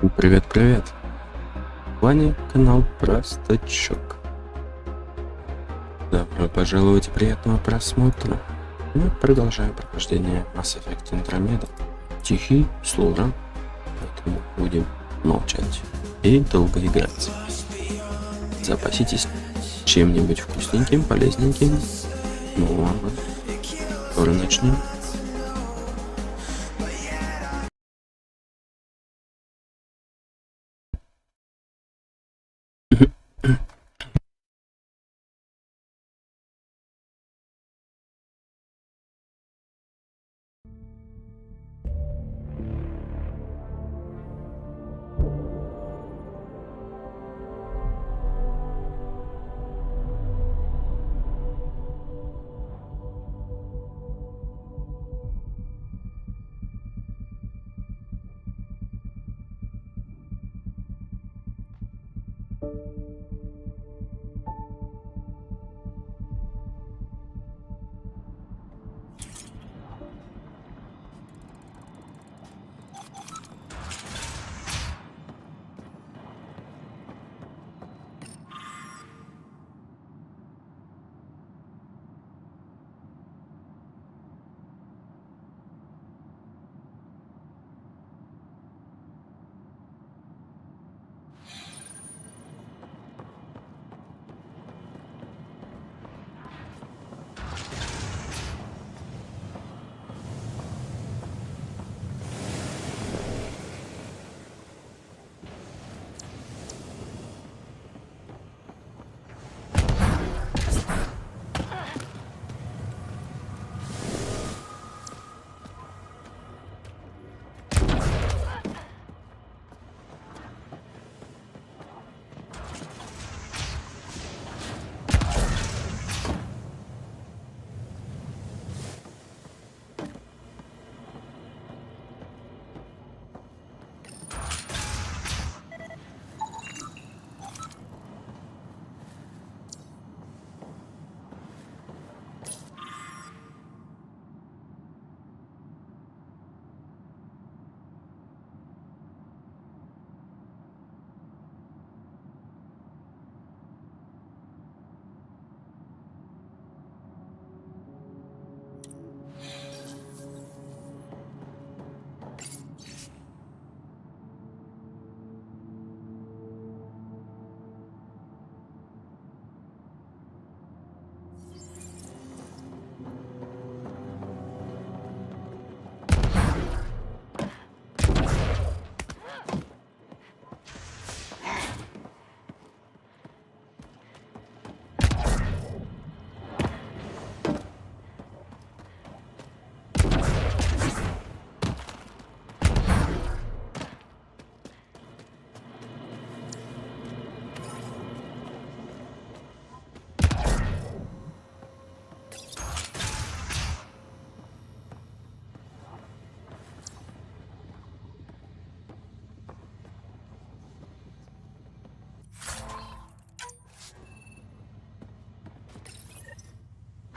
Привет-привет! С вами канал Простачок. Добро пожаловать и приятного просмотра. Мы продолжаем прохождение Mass Effect Andromeda. Тихий служа, поэтому будем молчать и долго играть. Запаситесь чем-нибудь вкусненьким, полезненьким. Ну ладно, скоро начнем.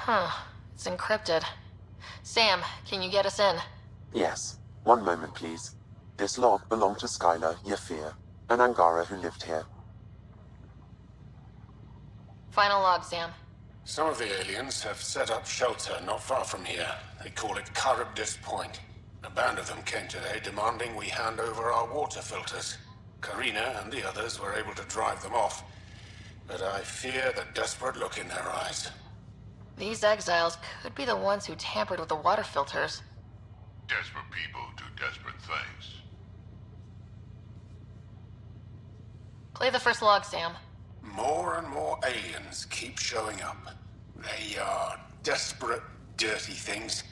Huh. It's encrypted. Sam, can you get us in? Yes. One moment, please. This log belonged to Skylar Yafir, an Angara who lived here. Final log, Sam. Some of the aliens have set up shelter not far from here. They call it Charybdis Point. A band of them came today demanding we hand over our water filters. Karina and the others were able to drive them off, but I fear the desperate look in their eyes. These exiles could be the ones who tampered with the water filters. Desperate people do desperate things. Play the first log, Sam. More and more aliens keep showing up. They are desperate, dirty things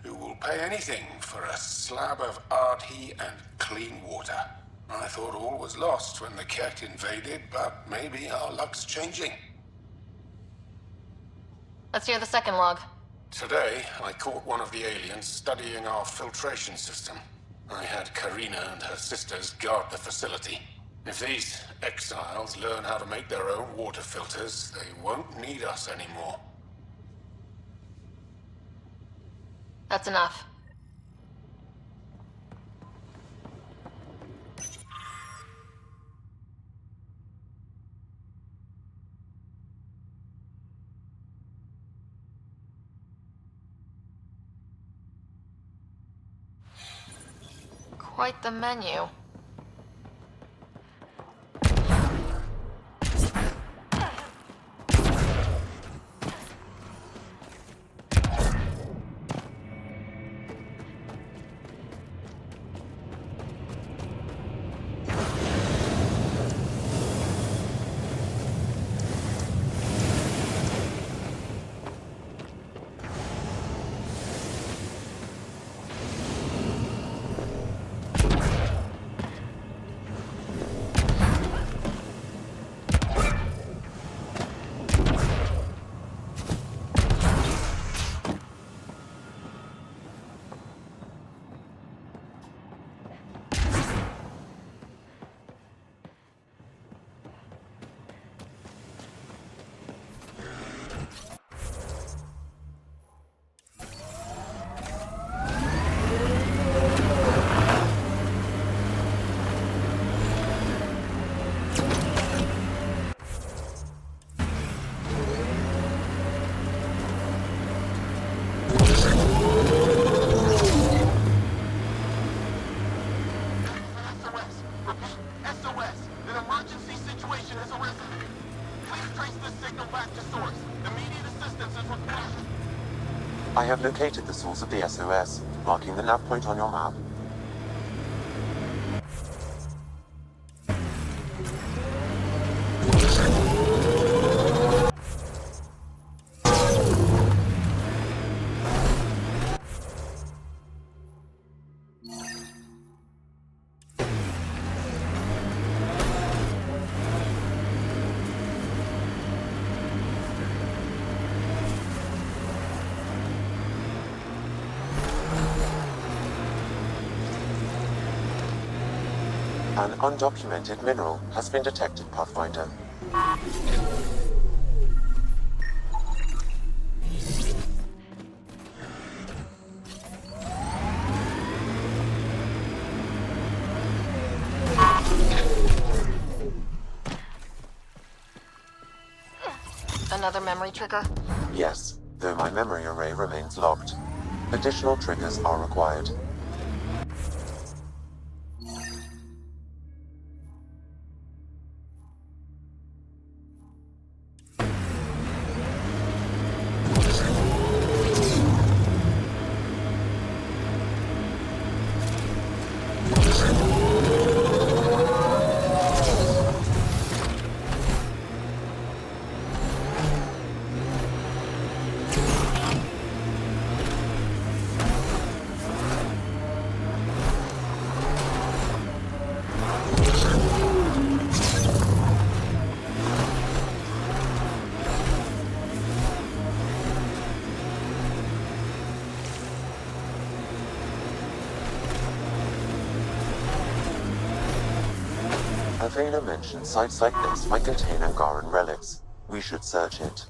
who will pay anything for a slab of Ardhi and clean water. I thought all was lost when the Ket invaded, but maybe our luck's changing. Let's hear the second log. Today, I caught one of the aliens studying our filtration system. I had Karina and her sisters guard the facility. If these exiles learn how to make their own water filters, they won't need us anymore. That's enough. Quite the menu. I have located the source of the SOS, marking the nav point on your map. An undocumented mineral has been detected, Pathfinder. Another memory trigger? Yes, though my memory array remains locked. Additional triggers are required. Avena mentioned sites like this might contain Angaran relics. We should search it.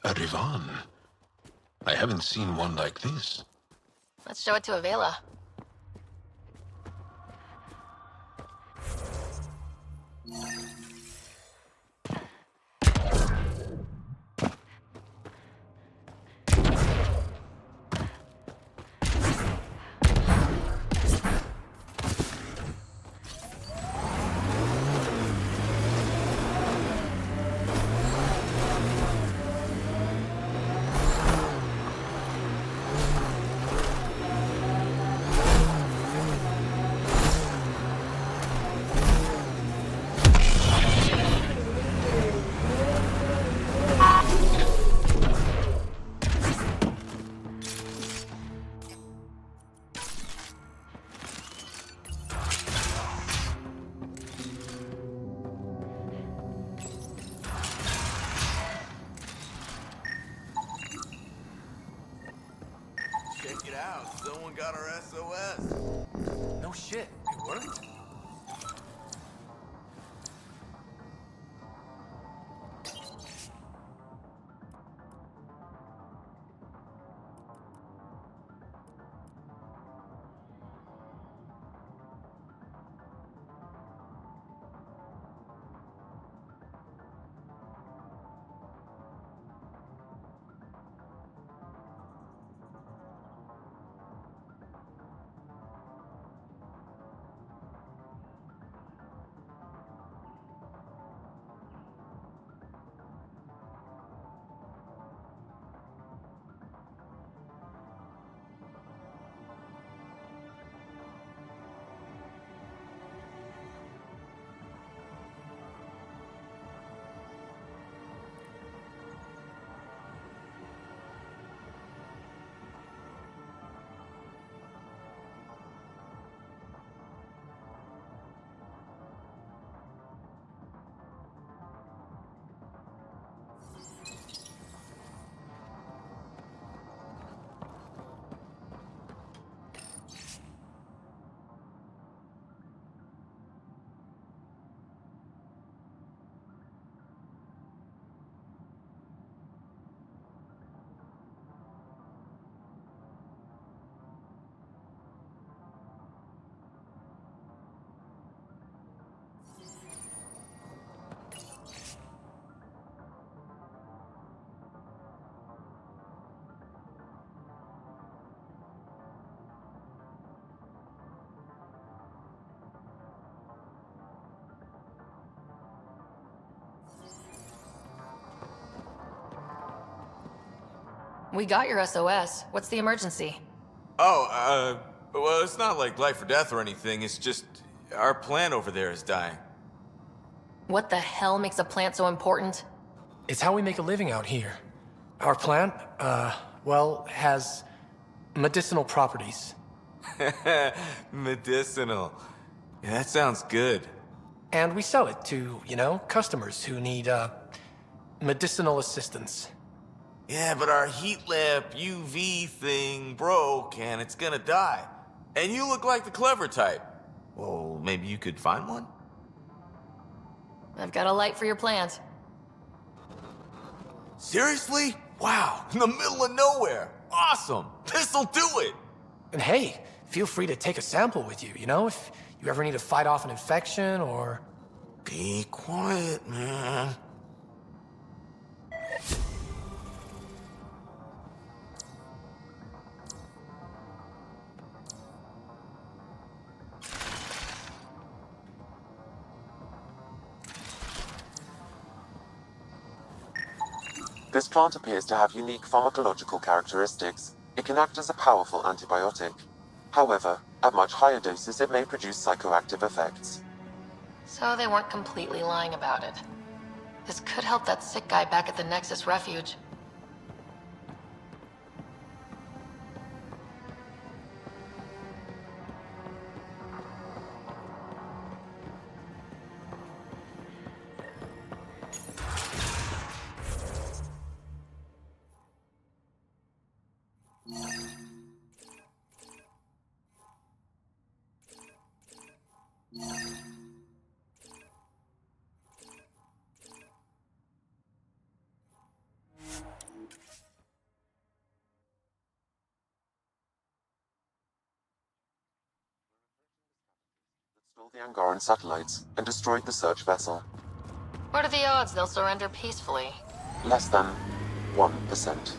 A Rivan. I haven't seen one like this. Let's show it to Avela. Wow, someone got our SOS. No shit, it worked. We got your SOS. What's the emergency? Oh, well, it's not like life or death or anything. It's just our plant over there is dying. What the hell makes a plant so important? It's how we make a living out here. Our plant, well, has medicinal properties. Medicinal. Yeah, that sounds good. And we sell it to, you know, customers who need, medicinal assistance. Yeah, but our heat lamp UV thing broke and it's gonna die. And you look like the clever type. Well, maybe you could find one? I've got a light for your plant. Seriously? Wow, in the middle of nowhere. Awesome. This'll do it. And hey, feel free to take a sample with you, you know, if you ever need to fight off an infection or... Be quiet, man. This plant appears to have unique pharmacological characteristics. It can act as a powerful antibiotic. However, at much higher doses it may produce psychoactive effects. So they weren't completely lying about it. This could help that sick guy back at the Nexus Refuge. Stole the Angaran satellites and destroyed the search vessel. What are the odds they'll surrender peacefully? Less than 1%.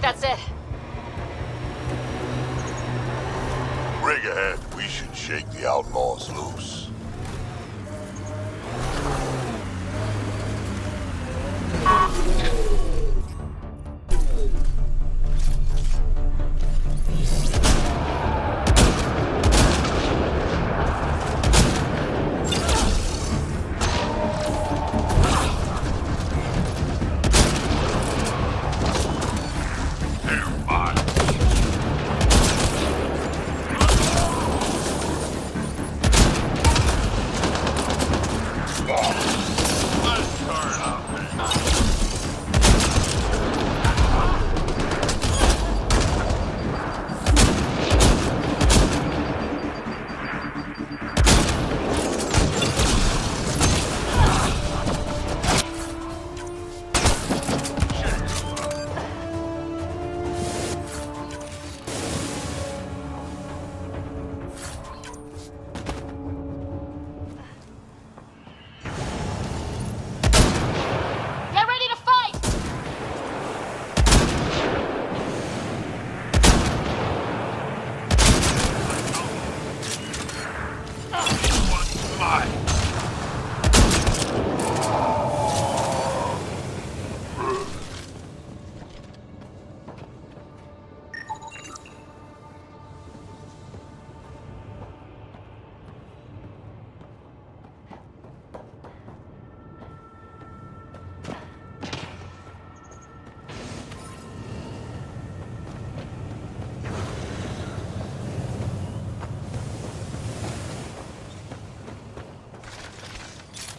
that's it. Rig ahead. We should shake the outlaws loose. Get ready to fight!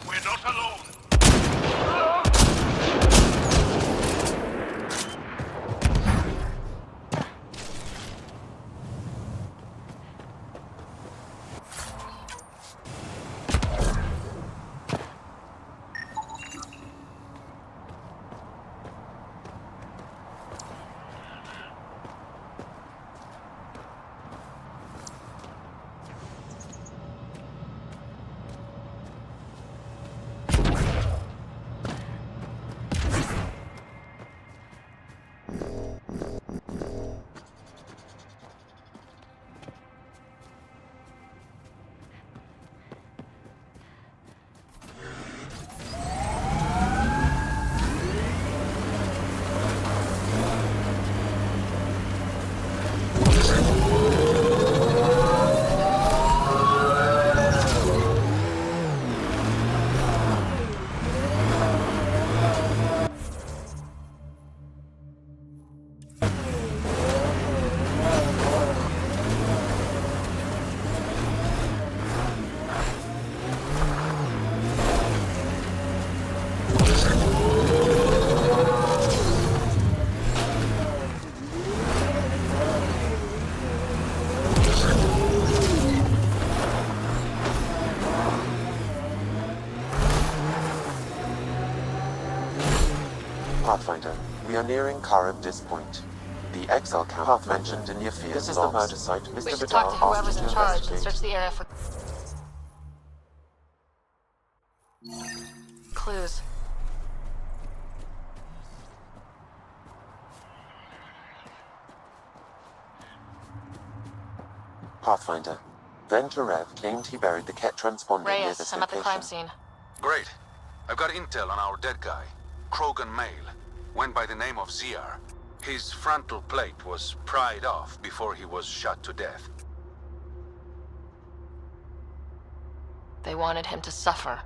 We're not alone. Pathfinder, we are nearing Karabdis Point. The exile camp mentioned in Yafir's This is the murder site We Mr. should talk to Vidal whoever's asked in you to charge and investigate. search the area for clues. Pathfinder, Venturev claimed he buried the Ket transponder near Reyes, this I'm at the crime location. scene. Great. I've got intel on our dead guy. Krogan male. Went by the name of ZR. His frontal plate was pried off before he was shot to death. They wanted him to suffer.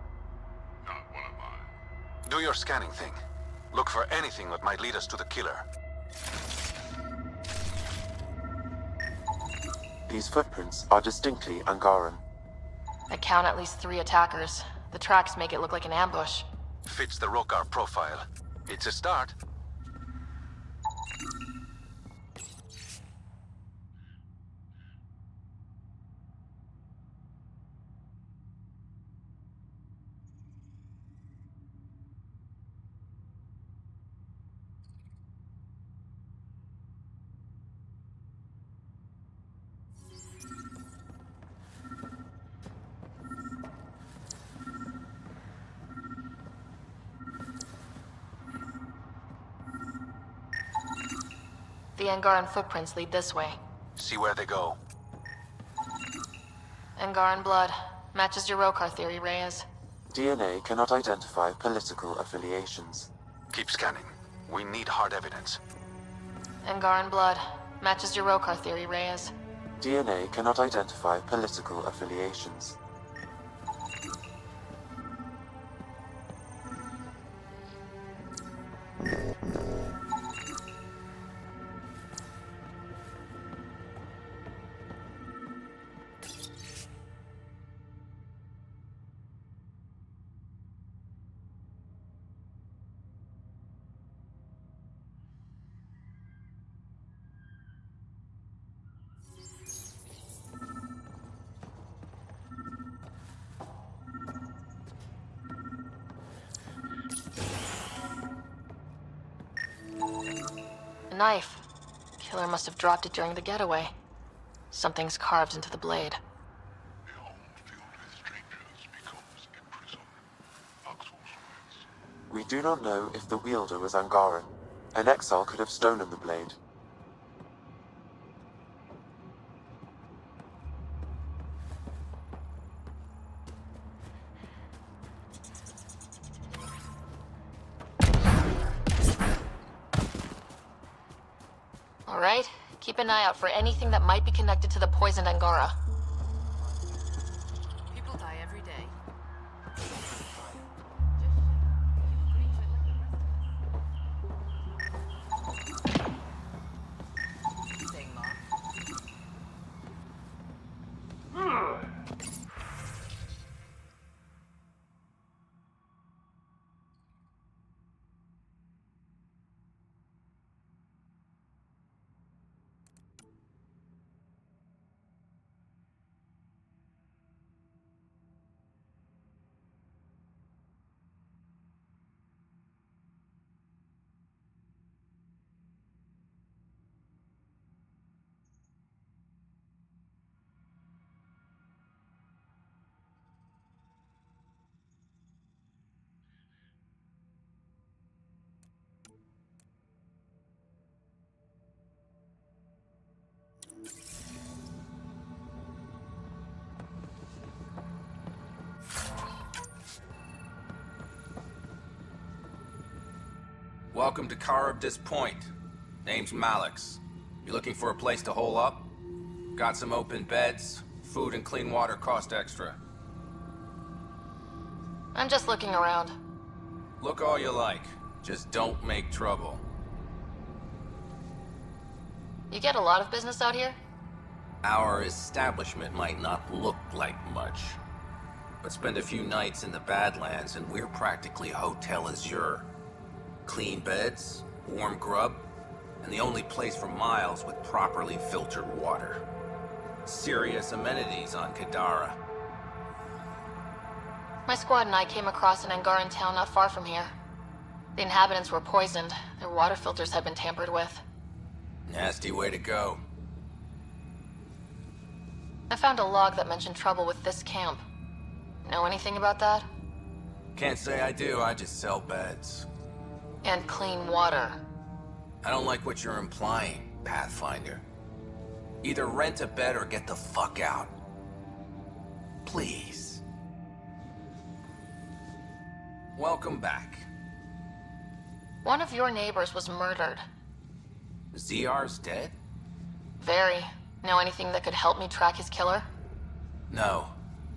Not one of mine. Do your scanning thing. Look for anything that might lead us to the killer. These footprints are distinctly Angaran. I count at least 3 attackers. The tracks make it look like an ambush. Fits the Rokar profile. It's a start. The Angaran footprints lead this way. See where they go. Angaran blood. Matches your Rokar theory, Reyes. DNA cannot identify political affiliations. Keep scanning. We need hard evidence. Angaran blood. Matches your Rokar theory, Reyes. DNA cannot identify political affiliations. A knife. Killer must have dropped it during the getaway. Something's carved into the blade. We do not know if the wielder was Angaran. An exile could have stolen the blade. All right, keep an eye out for anything that might be connected to the poisoned Angara. People die every day. Welcome to Charybdis Point. Name's Malix. You looking for a place to hole up? Got some open beds. Food and clean water cost extra. I'm just looking around. Look all you like. Just don't make trouble. You get a lot of business out here? Our establishment might not look like much, but spend a few nights in the Badlands and we're practically Hotel Azure. Clean beds, warm grub, and the only place for miles with properly filtered water. Serious amenities on Kadara. My squad and I came across an Angaran town not far from here. The inhabitants were poisoned. Their water filters had been tampered with. Nasty way to go. I found a log that mentioned trouble with this camp. Know anything about that? Can't say I do, I just sell beds. And clean water. I don't like what you're implying, Pathfinder. Either rent a bed or get the fuck out. Please. Welcome back. One of your neighbors was murdered. ZR's dead? Very. Know anything that could help me track his killer? No.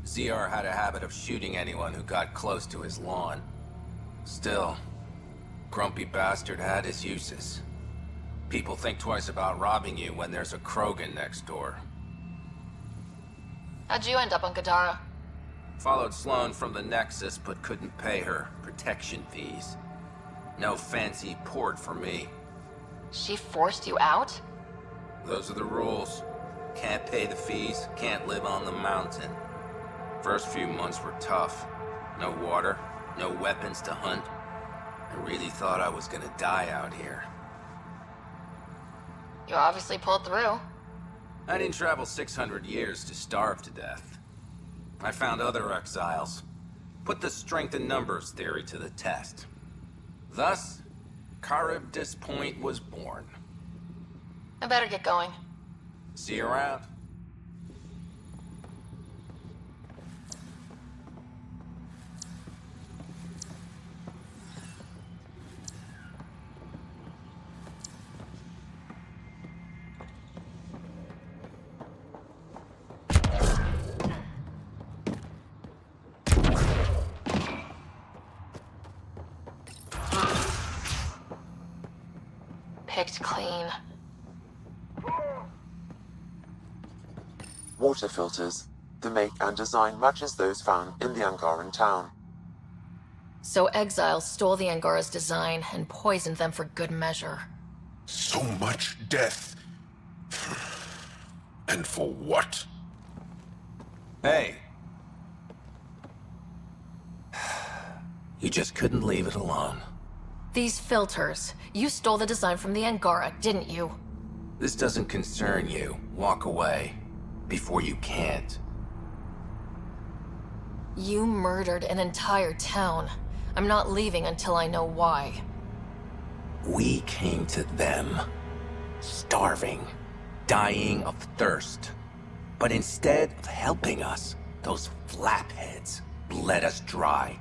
ZR had a habit of shooting anyone who got close to his lawn. Still, grumpy bastard had his uses. People think twice about robbing you when there's a Krogan next door. How'd you end up on Kadara? Followed Sloane from the Nexus, but couldn't pay her protection fees. No fancy port for me. She forced you out? Those are the rules. Can't pay the fees, can't live on the mountain. First few months were tough. No water, no weapons to hunt. I really thought I was gonna die out here. You obviously pulled through. I didn't travel 600 years to starve to death. I found other exiles. Put the strength in numbers theory to the test. Thus, Charybdis Point was born. I better get going. See you around. Picked clean. Water filters. The make and design matches those found in the Angaran town. So exiles stole the Angara's design and poisoned them for good measure. So much death. And for what? Hey. You just couldn't leave it alone. These filters. You stole the design from the Angara, didn't you? This doesn't concern you. Walk away. Before you can't. You murdered an entire town. I'm not leaving until I know why. We came to them. Starving. Dying of thirst. But instead of helping us, those flapheads bled us dry.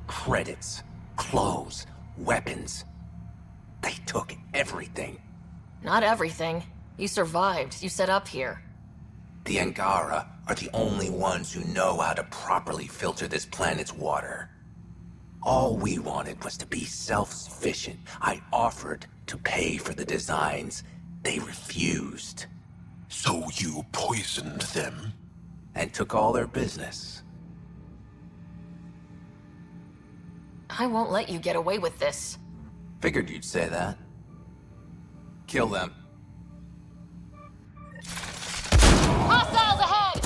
Credits, clothes, weapons. They took everything. Not everything. You survived. You set up here. The Angara are the only ones who know how to properly filter this planet's water. All we wanted was to be self-sufficient. I offered to pay for the designs. They refused. So you poisoned them? And took all their business. I won't let you get away with this. Figured you'd say that. Kill them. Hostiles ahead!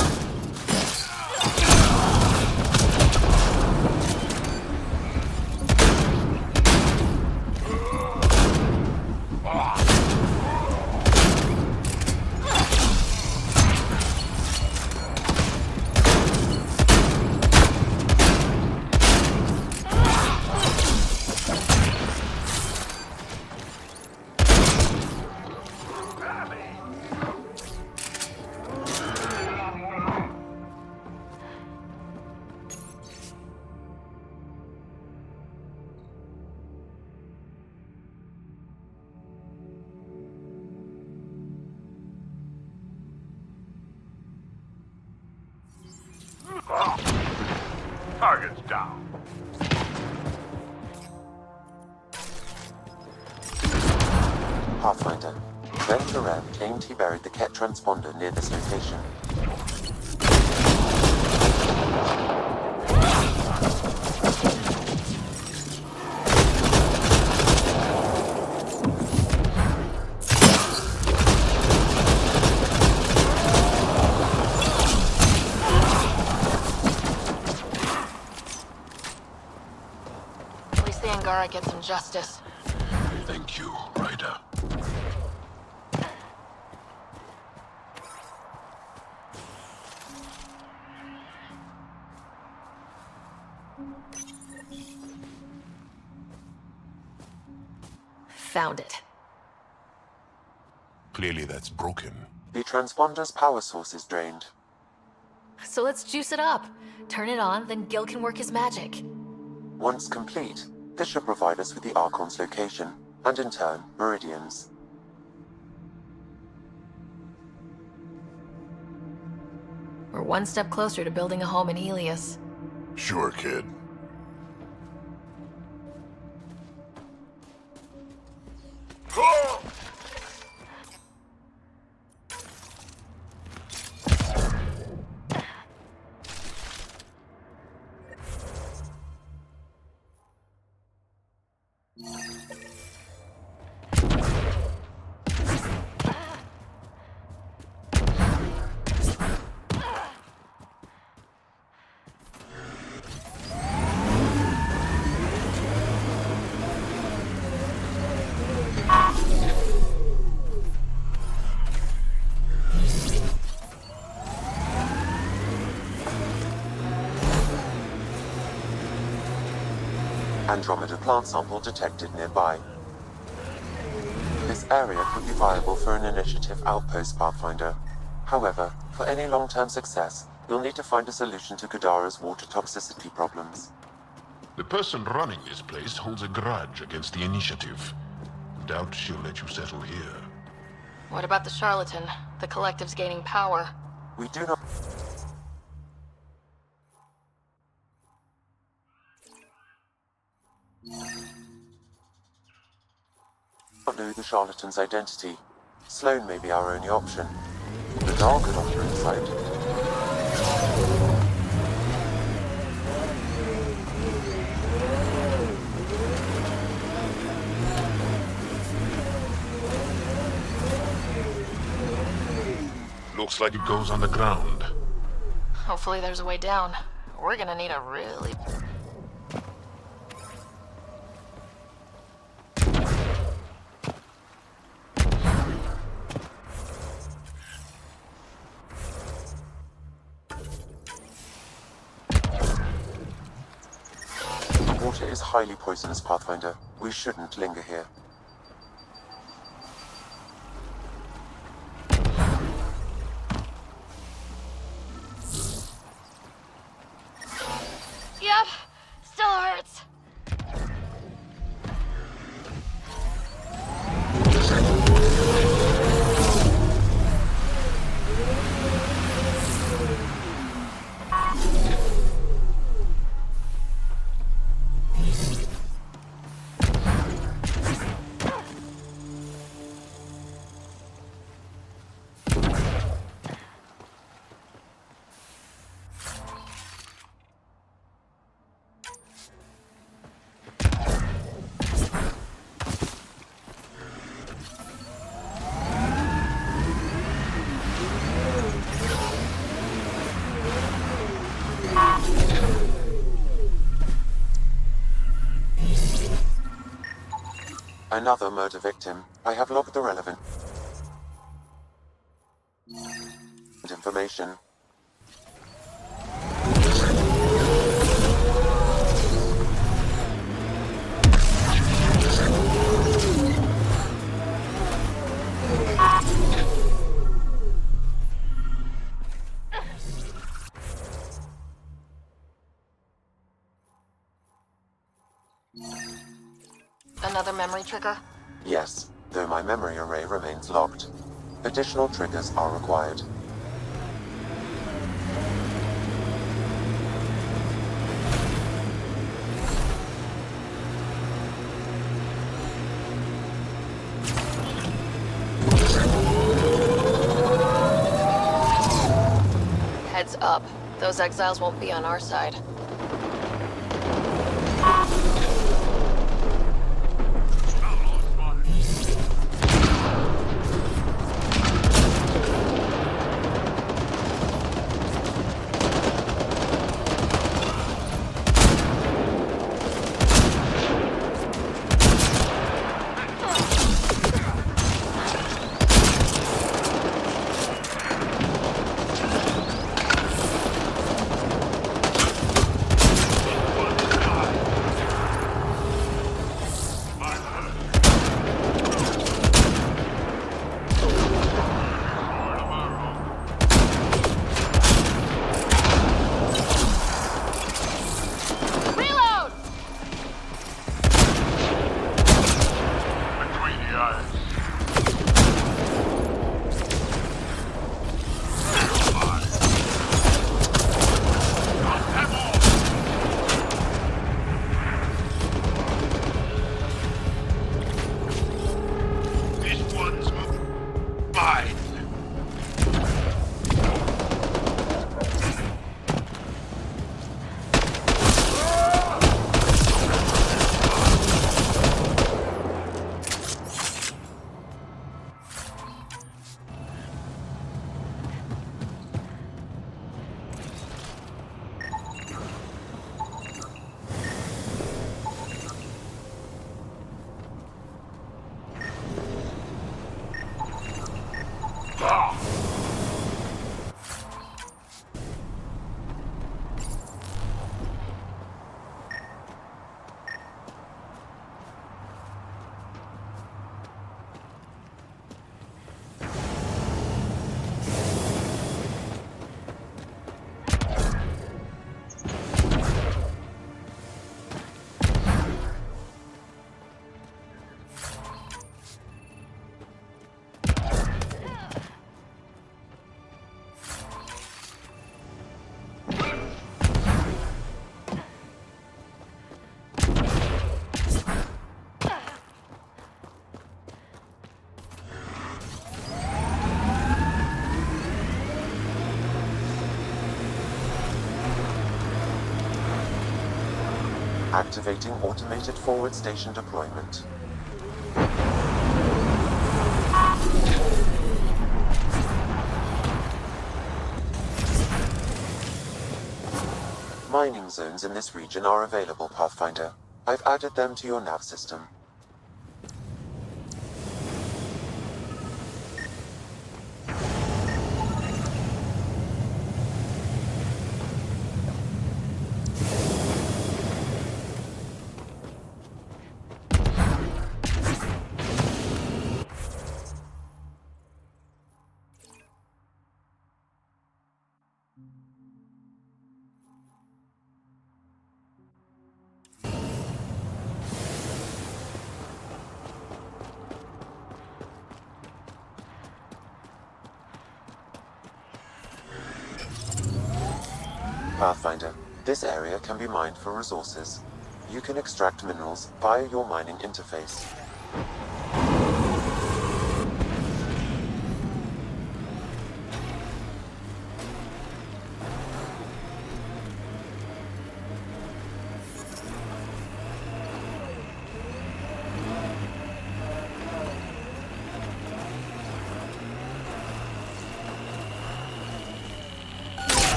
Target's down. Pathfinder. Ben Ferrer claimed he buried the Ket transponder near this location. At least the Angara gets some justice. Thank you, Ryder. Found it. Clearly that's broken. The transponder's power source is drained. So let's juice it up. Turn it on, then Gil can work his magic. Once complete, this should provide us with the Archon's location, and in turn, meridians. We're one step closer to building a home in Helios. Sure, kid. Andromeda plant sample detected nearby. This This area could be viable for an initiative outpost, Pathfinder. However, for any long-term success, you'll need to find a solution to Kadara's water toxicity problems. The person running this place holds a grudge against the initiative. Doubt she'll let you settle here. What about the charlatan? The collective's gaining power. We do not know the charlatan's identity. Sloan may be our only option. The Dahl could offer insight. Looks like it goes underground. Hopefully there's a way down. We're gonna need a really... The water is highly poisonous, Pathfinder. We shouldn't linger here. Yep, still hurts. Another murder victim. I have logged the relevant information. Another memory trigger? Yes, though my memory array remains locked. Additional triggers are required. Heads up. Those exiles won't be on our side. Activating automated forward station deployment. Mining zones in this region are available, Pathfinder. I've added them to your nav system. Pathfinder, this area can be mined for resources. You can extract minerals via your mining interface.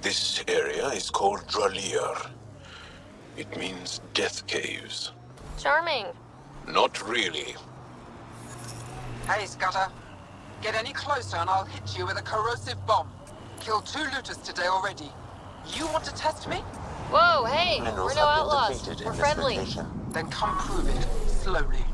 This area is called Dralir. It means death caves. Charming. Not really. Hey, Scudder. Get any closer and I'll hit you with a corrosive bomb. Killed 2 looters today already. You want to test me? Whoa, hey, Minerals we're no have been outlaws. depleted We're in friendly. this location. Then come prove it, slowly.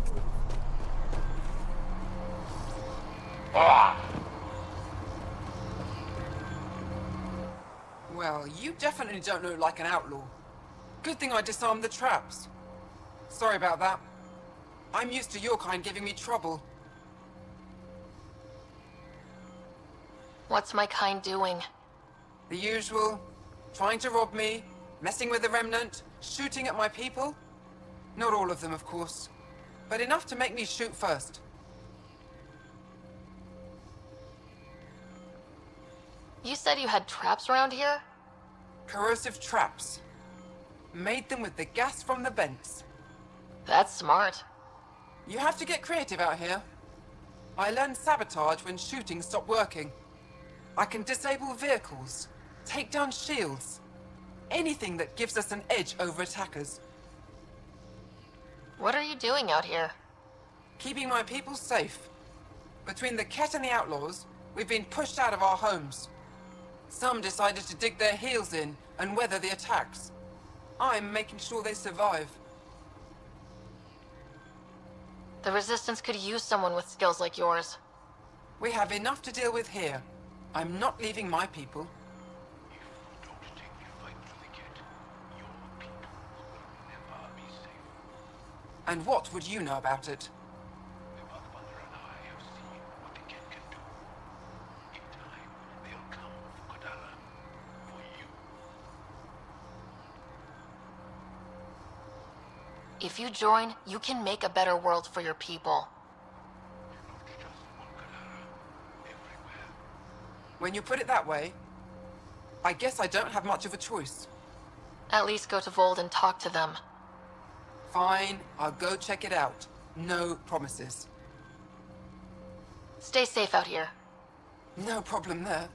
Well, you definitely don't look like an outlaw. Good thing I disarmed the traps. Sorry about that. I'm used to your kind giving me trouble. What's my kind doing? The usual. Trying to rob me, messing with the remnant, shooting at my people. Not all of them, of course. But enough to make me shoot first. You said you had traps around here? Corrosive traps. Made them with the gas from the vents. That's smart. You have to get creative out here. I learned sabotage when shooting stopped working. I can disable vehicles, take down shields. Anything that gives us an edge over attackers. What are you doing out here? Keeping my people safe. Between the Ket and the outlaws, we've been pushed out of our homes. Some decided to dig their heels in and weather the attacks. I'm making sure they survive. The Resistance could use someone with skills like yours. We have enough to deal with here. I'm not leaving my people. And what would you know about it? If you join, you can make a better world for your people. When you put it that way, I guess I don't have much of a choice. At least go to Vold and talk to them. Fine, I'll go check it out. No promises. Stay safe out here. No problem there.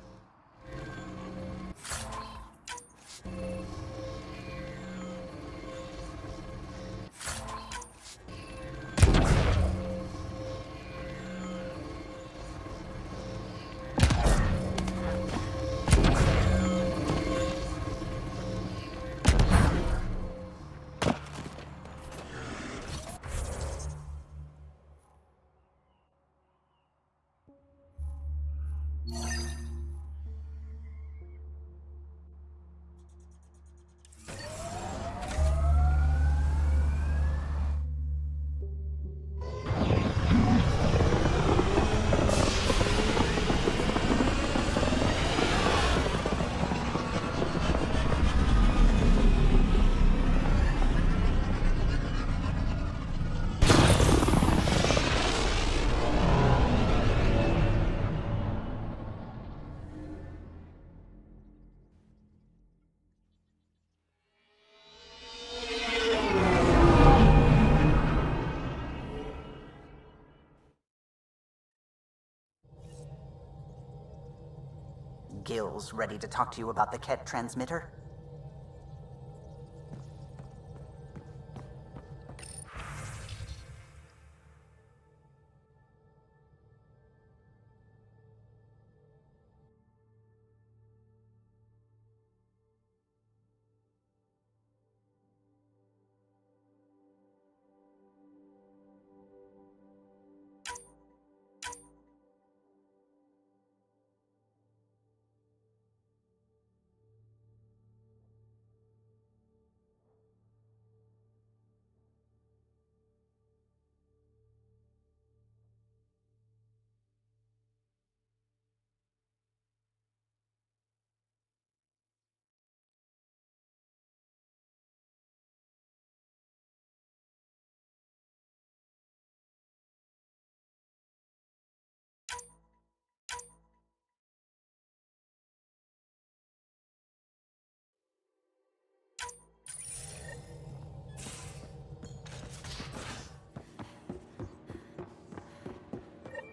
Gil's ready to talk to you about the Ket transmitter?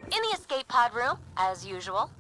In the escape pod room, as usual.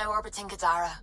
now orbiting Gadara.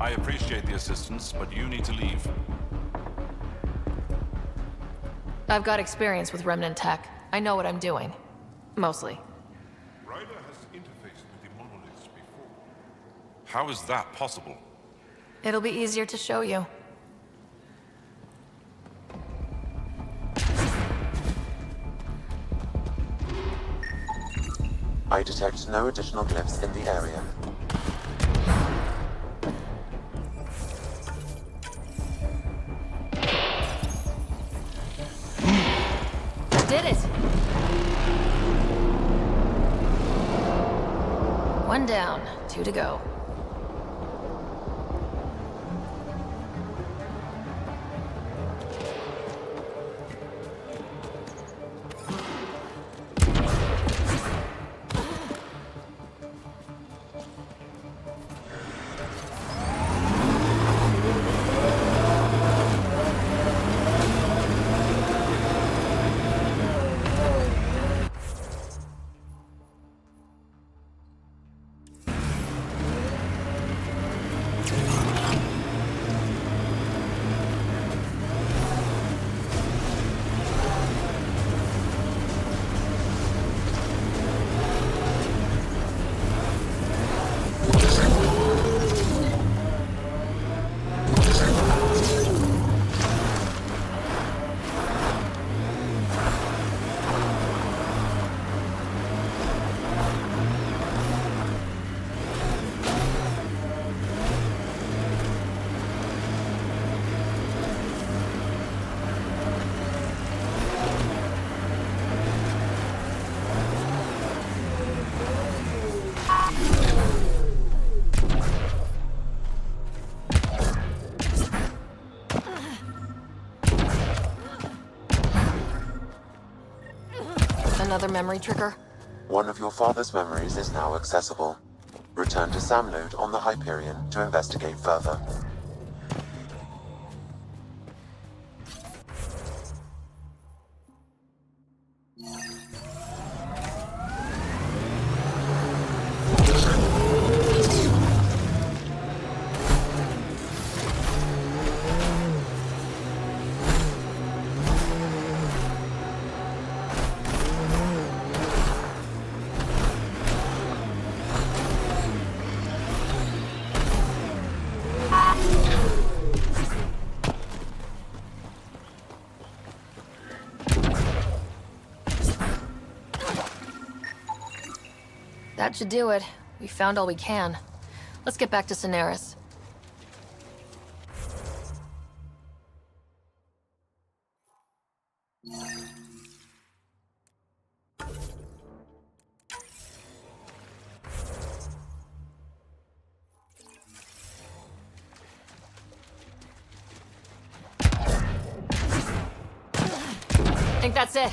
I appreciate the assistance, but you need to leave. I've got experience with Remnant tech. I know what I'm doing. Mostly. Ryder has interfaced with the monoliths before. How is that possible? It'll be easier to show you. I detect no additional glyphs in the area. Did it! One down, 2 to go. Another memory trigger? One of your father's memories is now accessible. Return to Samnode on the Hyperion to investigate further. That should do it. We found all we can. Let's get back to Cineris. I think that's it.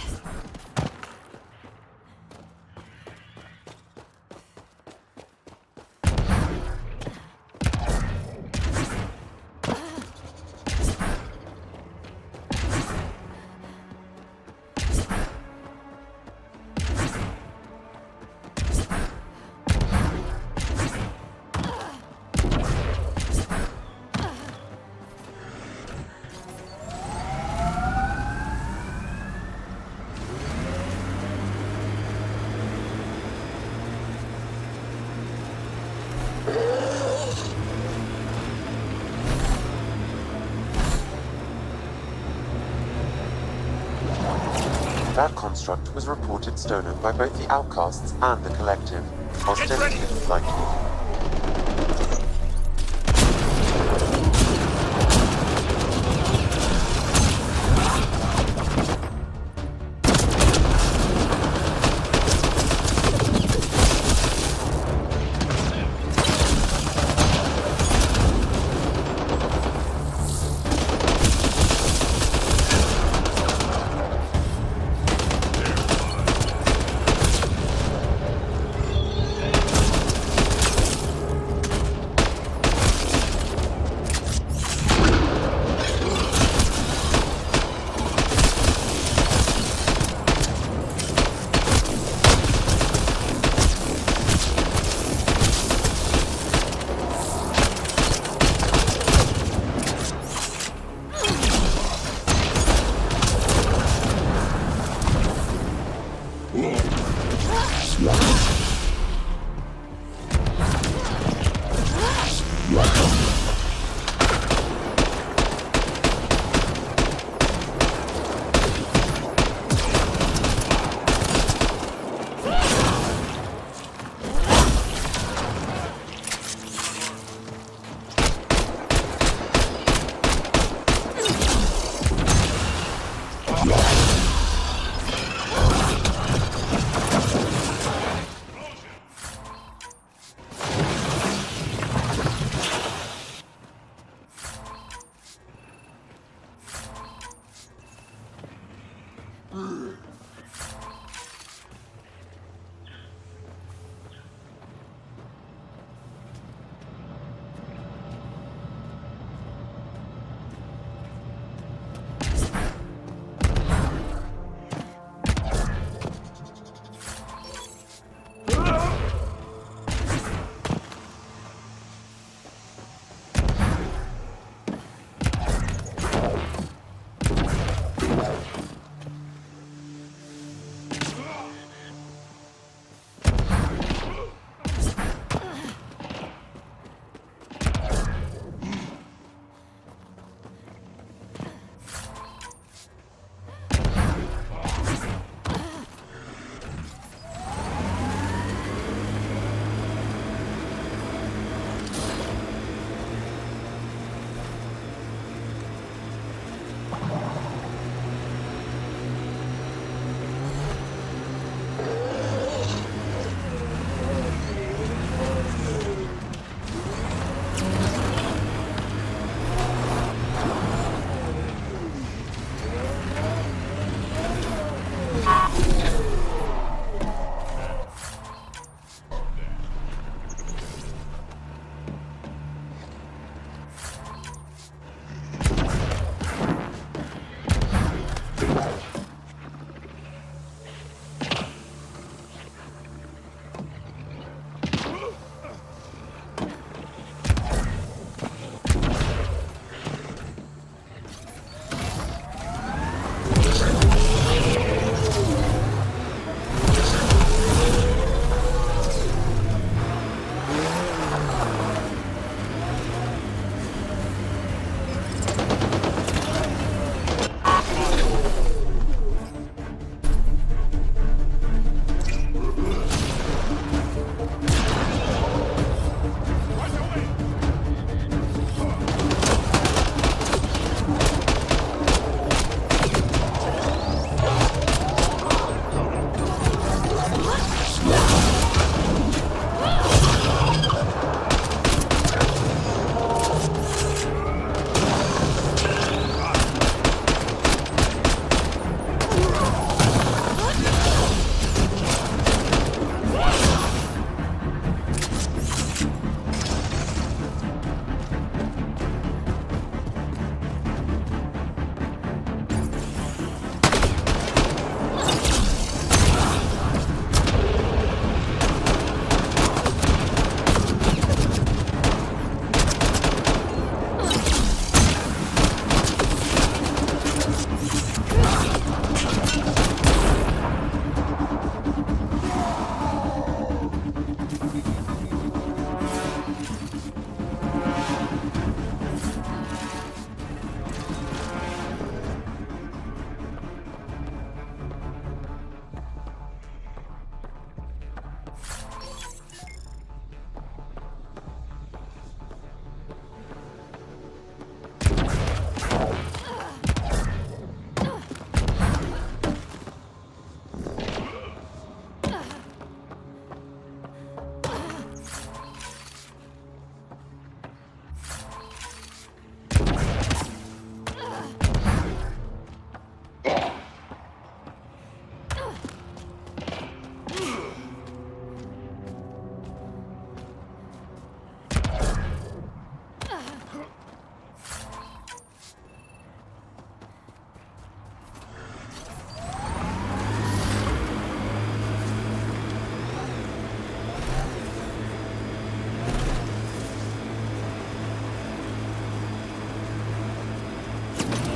That construct was reported stolen by both the Outcasts and the Collective, ostensibly likely.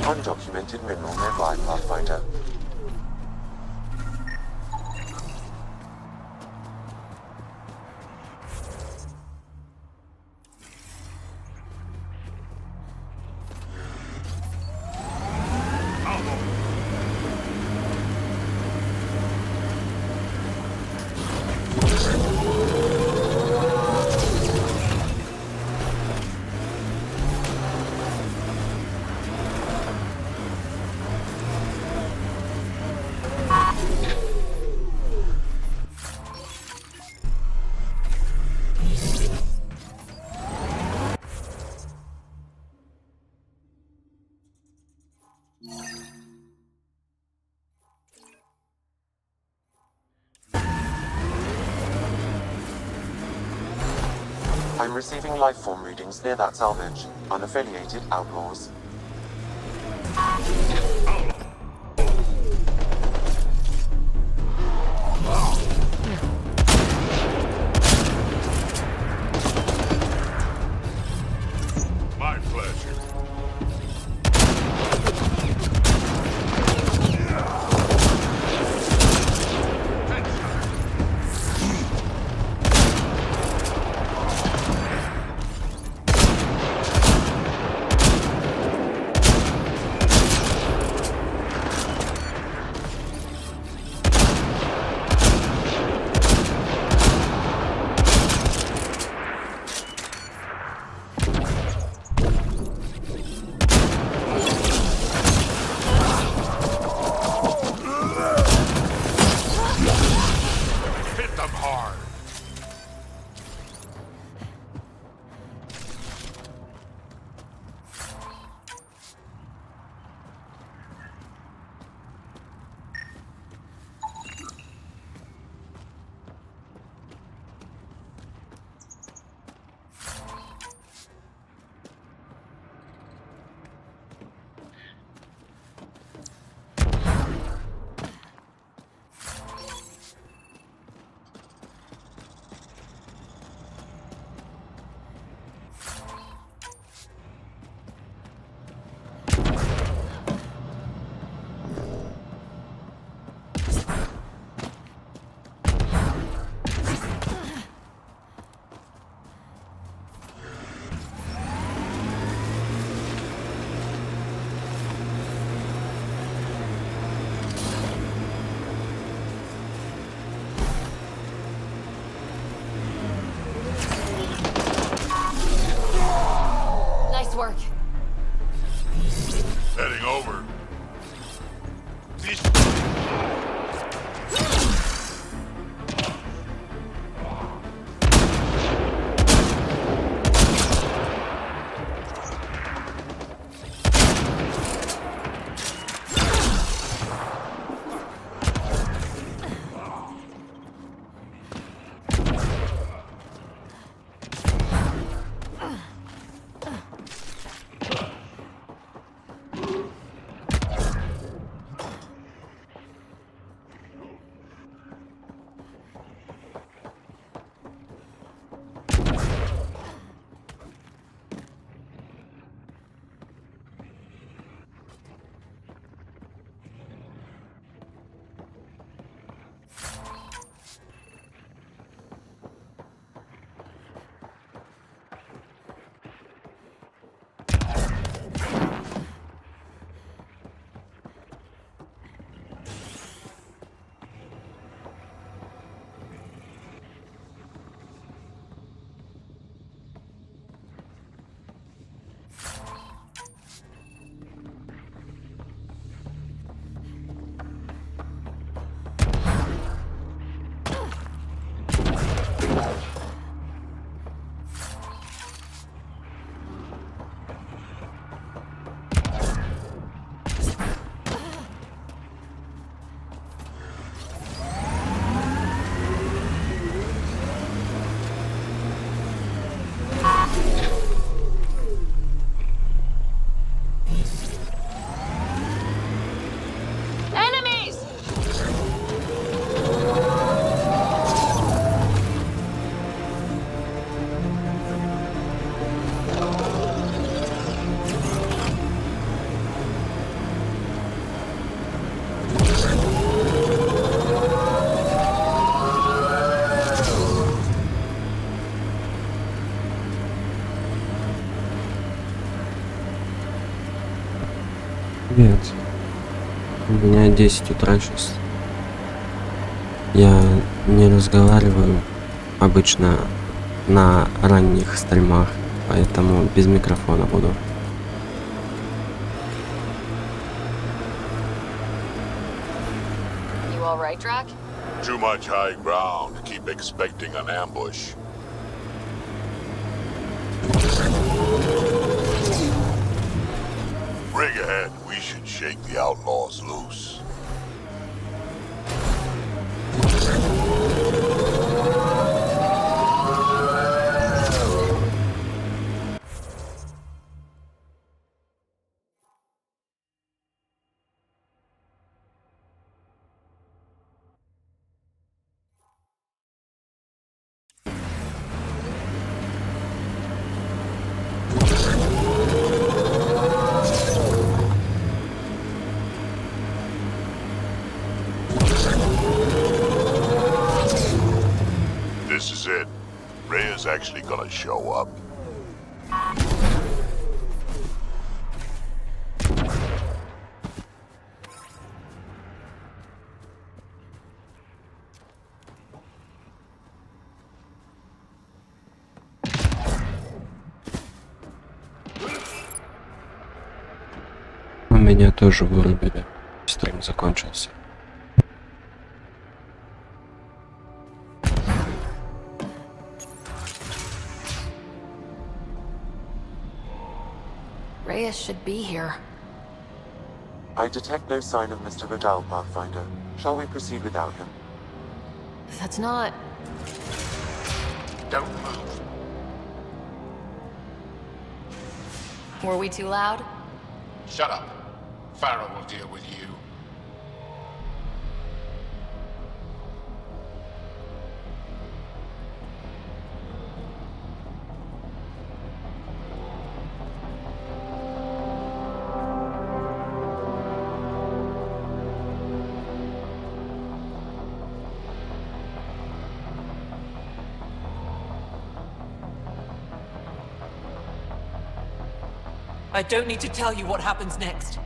undocumented mineral nearby, Pathfinder. I'm receiving lifeform readings near that salvage. Unaffiliated outlaws. My pleasure. Привет. У меня 10 утра сейчас. Я не разговариваю обычно на ранних стримах, поэтому без микрофона буду. You all right, Drac? Too much high ground to keep expecting an ambush. Rig ahead, we should shake the outlaws loose. This is it. Ray is actually gonna show up. У меня тоже вырубили. Стрим закончился. Reyes should be here. I detect no sign of Mr. Vidal, Pathfinder. Shall we proceed without him? That's not... Don't move. Were we too loud? Shut up. Farrell will deal with you. I don't need to tell you what happens next.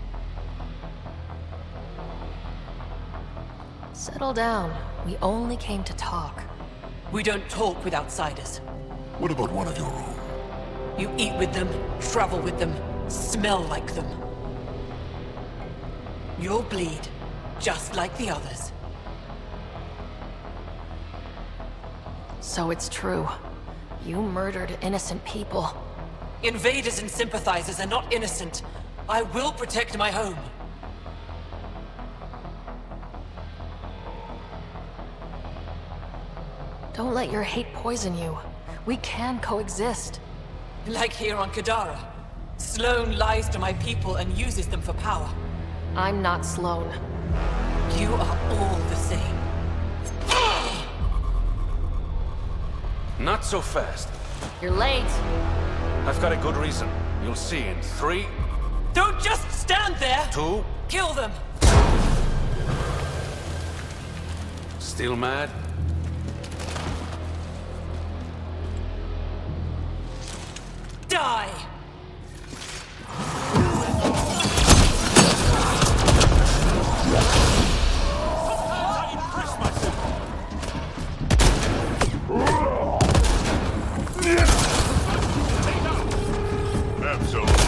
Settle down. We only came to talk. We don't talk with outsiders. What about one of your own? You eat with them, travel with them, smell like them. You'll bleed, just like the others. So it's true. You murdered innocent people. Invaders and sympathizers are not innocent. I will protect my home. Don't let your hate poison you. We can coexist. Like here on Kadara. Sloane lies to my people and uses them for power. I'm not Sloane. You are all the same. Not so fast. You're late. I've got a good reason. You'll see in 3, Don't just stand there! 2... Kill them! Still mad? Die! Absolutely.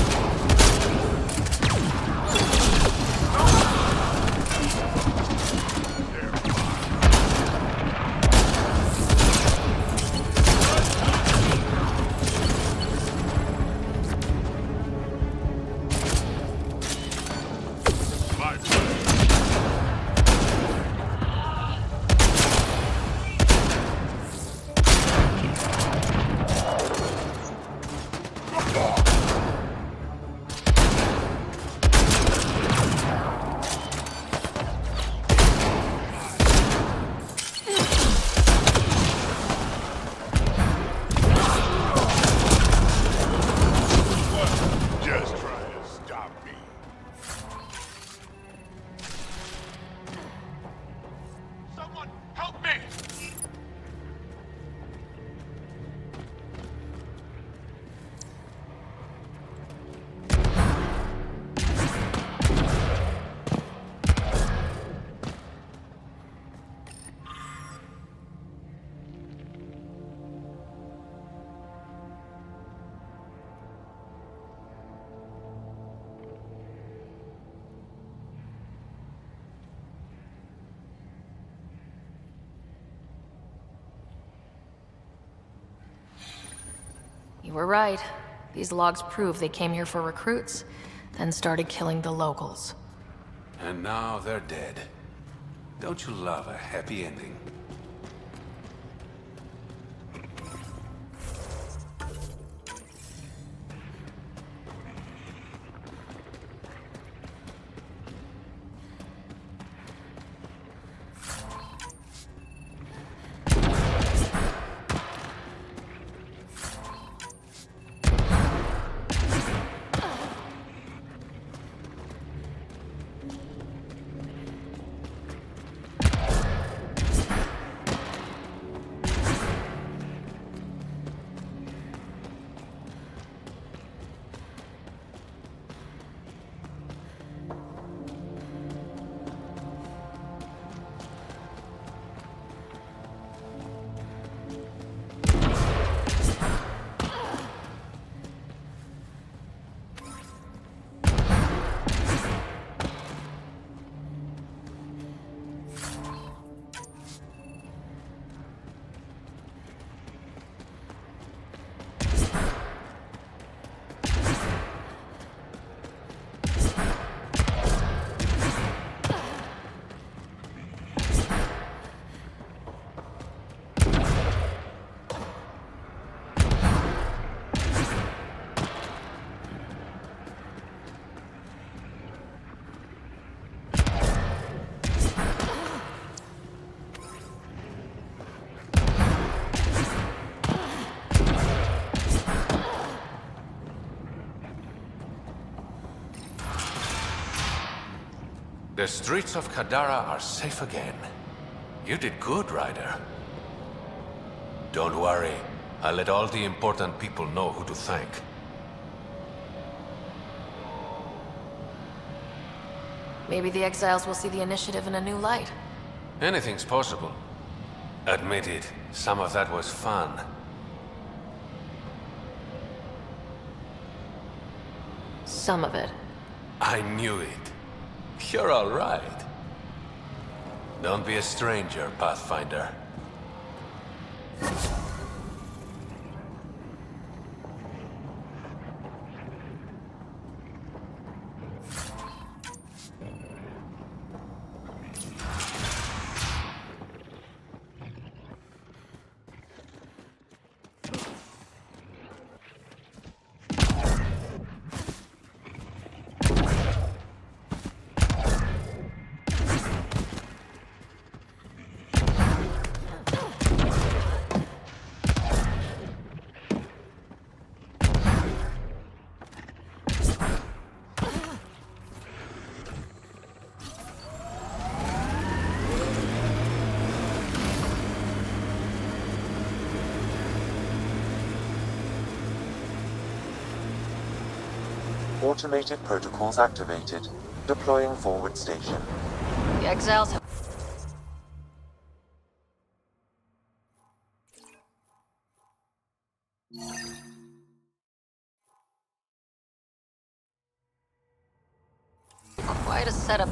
You were right. These logs prove they came here for recruits, then started killing the locals. And now they're dead. Don't you love a happy ending? The streets of Kadara are safe again. You did good, Ryder. Don't worry. I'll let all the important people know who to thank. Maybe the exiles will see the initiative in a new light. Anything's possible. Admit it, some of that was fun. Some of it. I knew it. You're all right. Don't be a stranger, Pathfinder. Automated protocols activated. Deploying forward station. The exiles have... Quite a setup.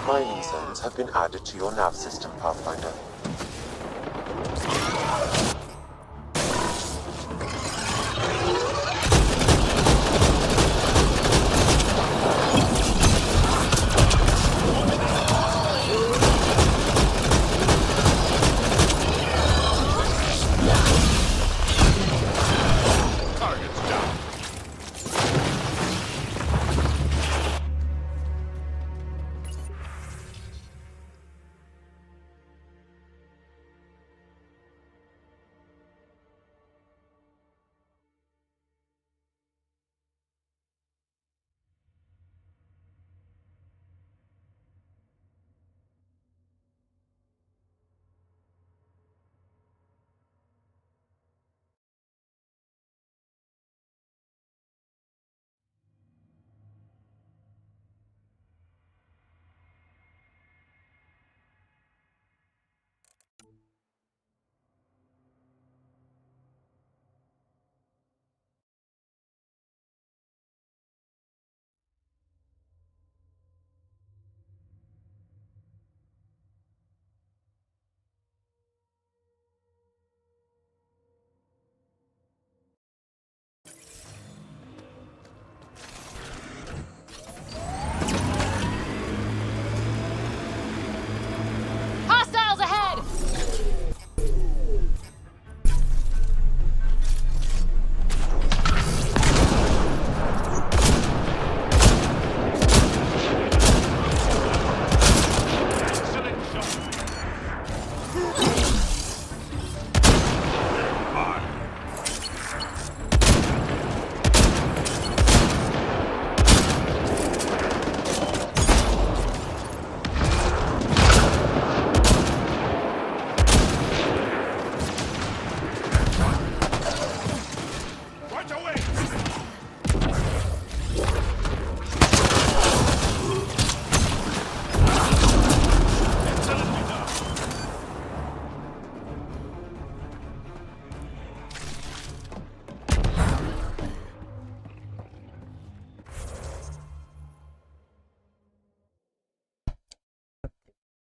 Mining zones have been added to your nav system, Pathfinder.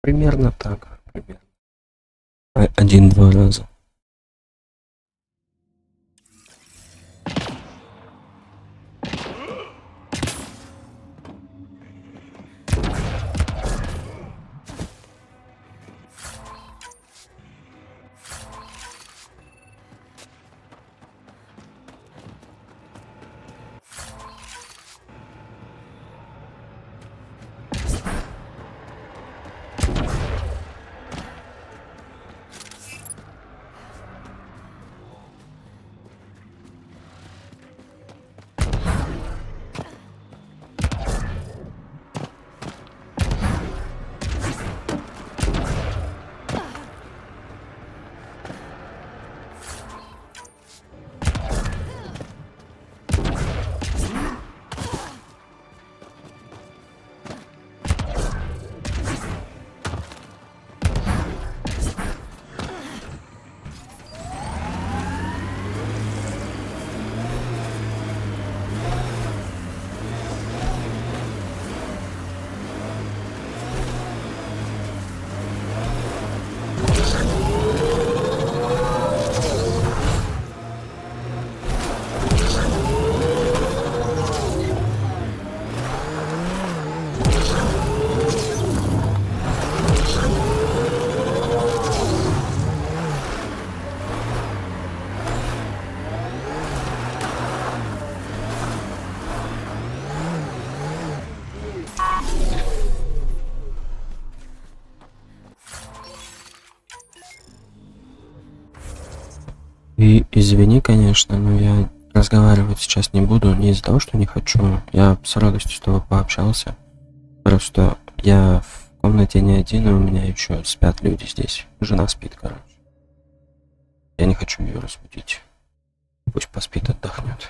Примерно так. Примерно. 1-2 раза. И извини, конечно, но я разговаривать сейчас не буду, не из-за того, что не хочу. Я с радостью с тобой пообщался. Просто я в комнате не один, и у меня еще спят люди здесь. Жена спит, короче. Я не хочу ее разбудить. Пусть поспит, отдохнет.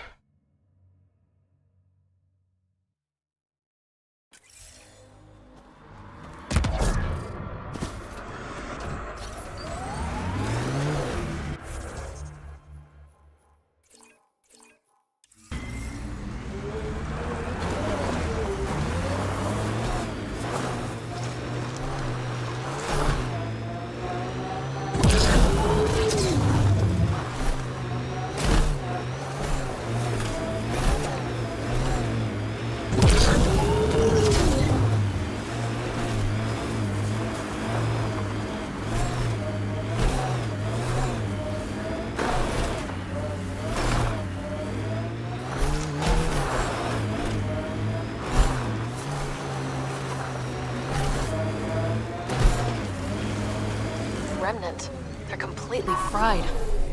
Remnant. They're completely fried.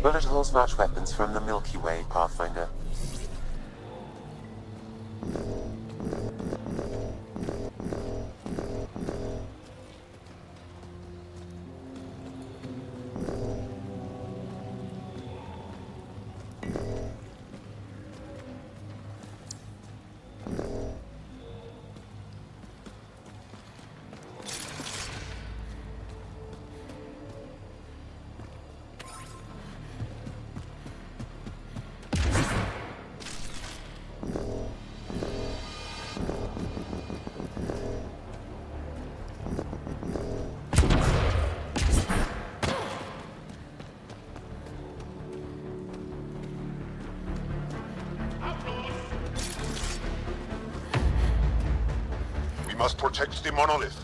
Bullet holes match weapons from the Milky Way, Pathfinder. We must protect the monolith.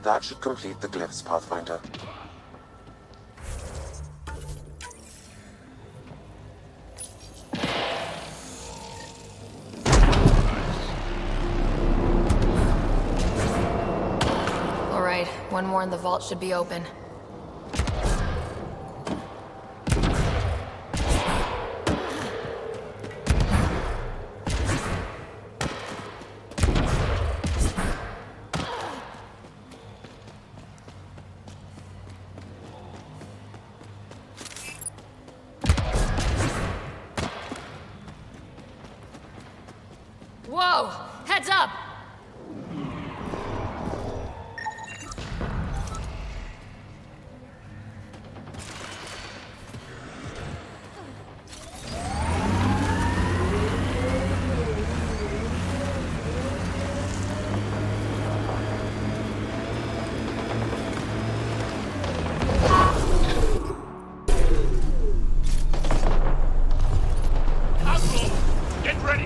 That should complete the glyphs, Pathfinder. All right, one more and the vault should be open. Whoa! Heads up! Get ready!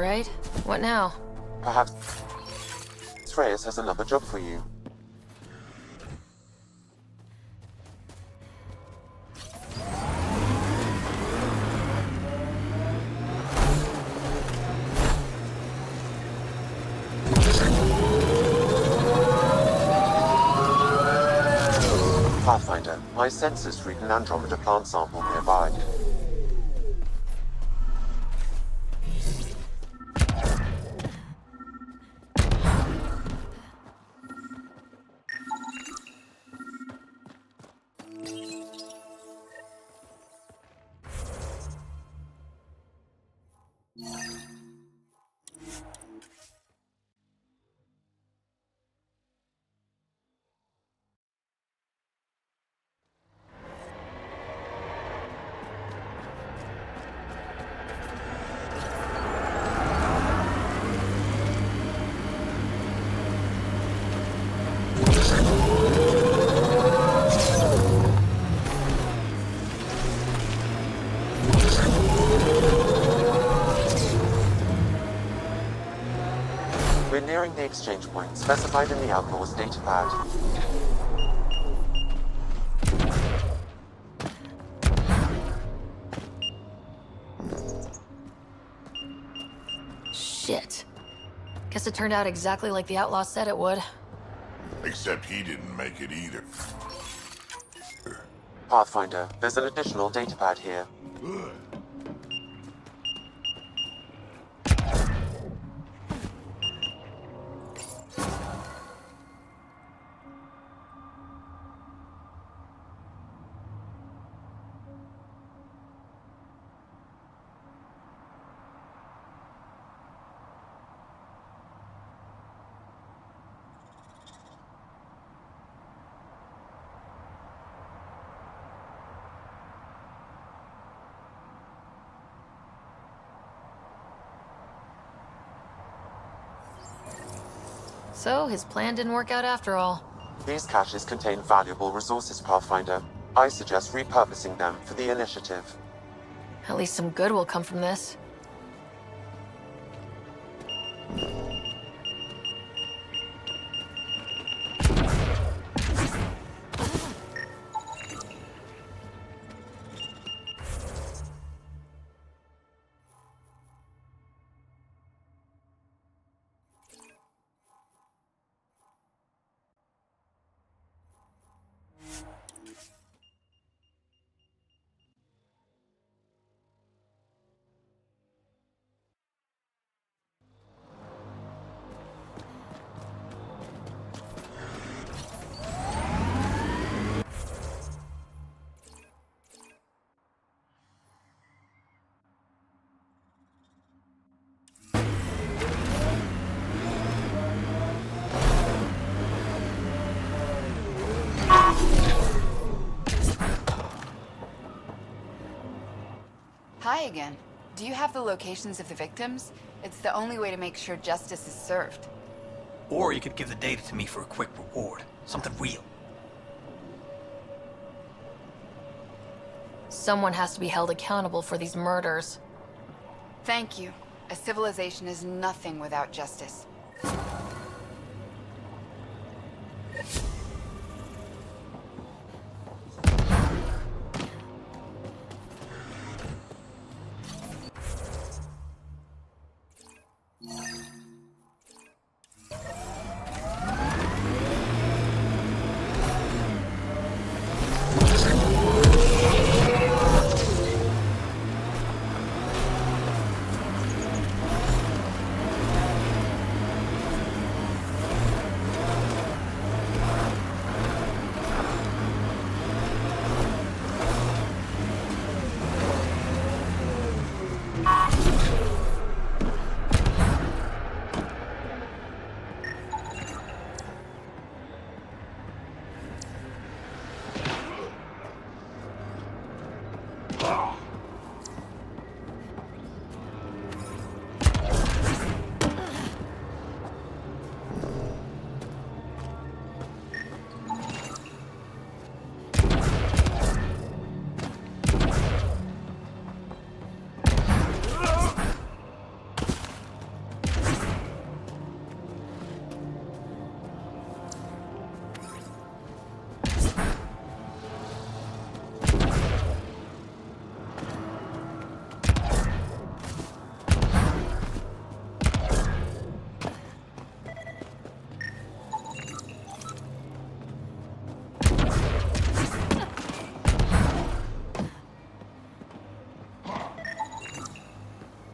right. What now? Perhaps Reyes has another job for you. Pathfinder, my sensors read an Andromeda plant sample nearby. We're nearing the exchange point specified in the Outlaw's datapad. Shit. Guess it turned out exactly like the Outlaw said it would. Except he didn't make it either. Pathfinder, there's an additional datapad here. So, his plan didn't work out after all. These caches contain valuable resources, Pathfinder. I suggest repurposing them for the initiative. At least some good will come from this. Hi again. Do you have the locations of the victims? It's the only way to make sure justice is served. Or you could give the data to me for a quick reward. Something real. Someone has to be held accountable for these murders. Thank you. A civilization is nothing without justice.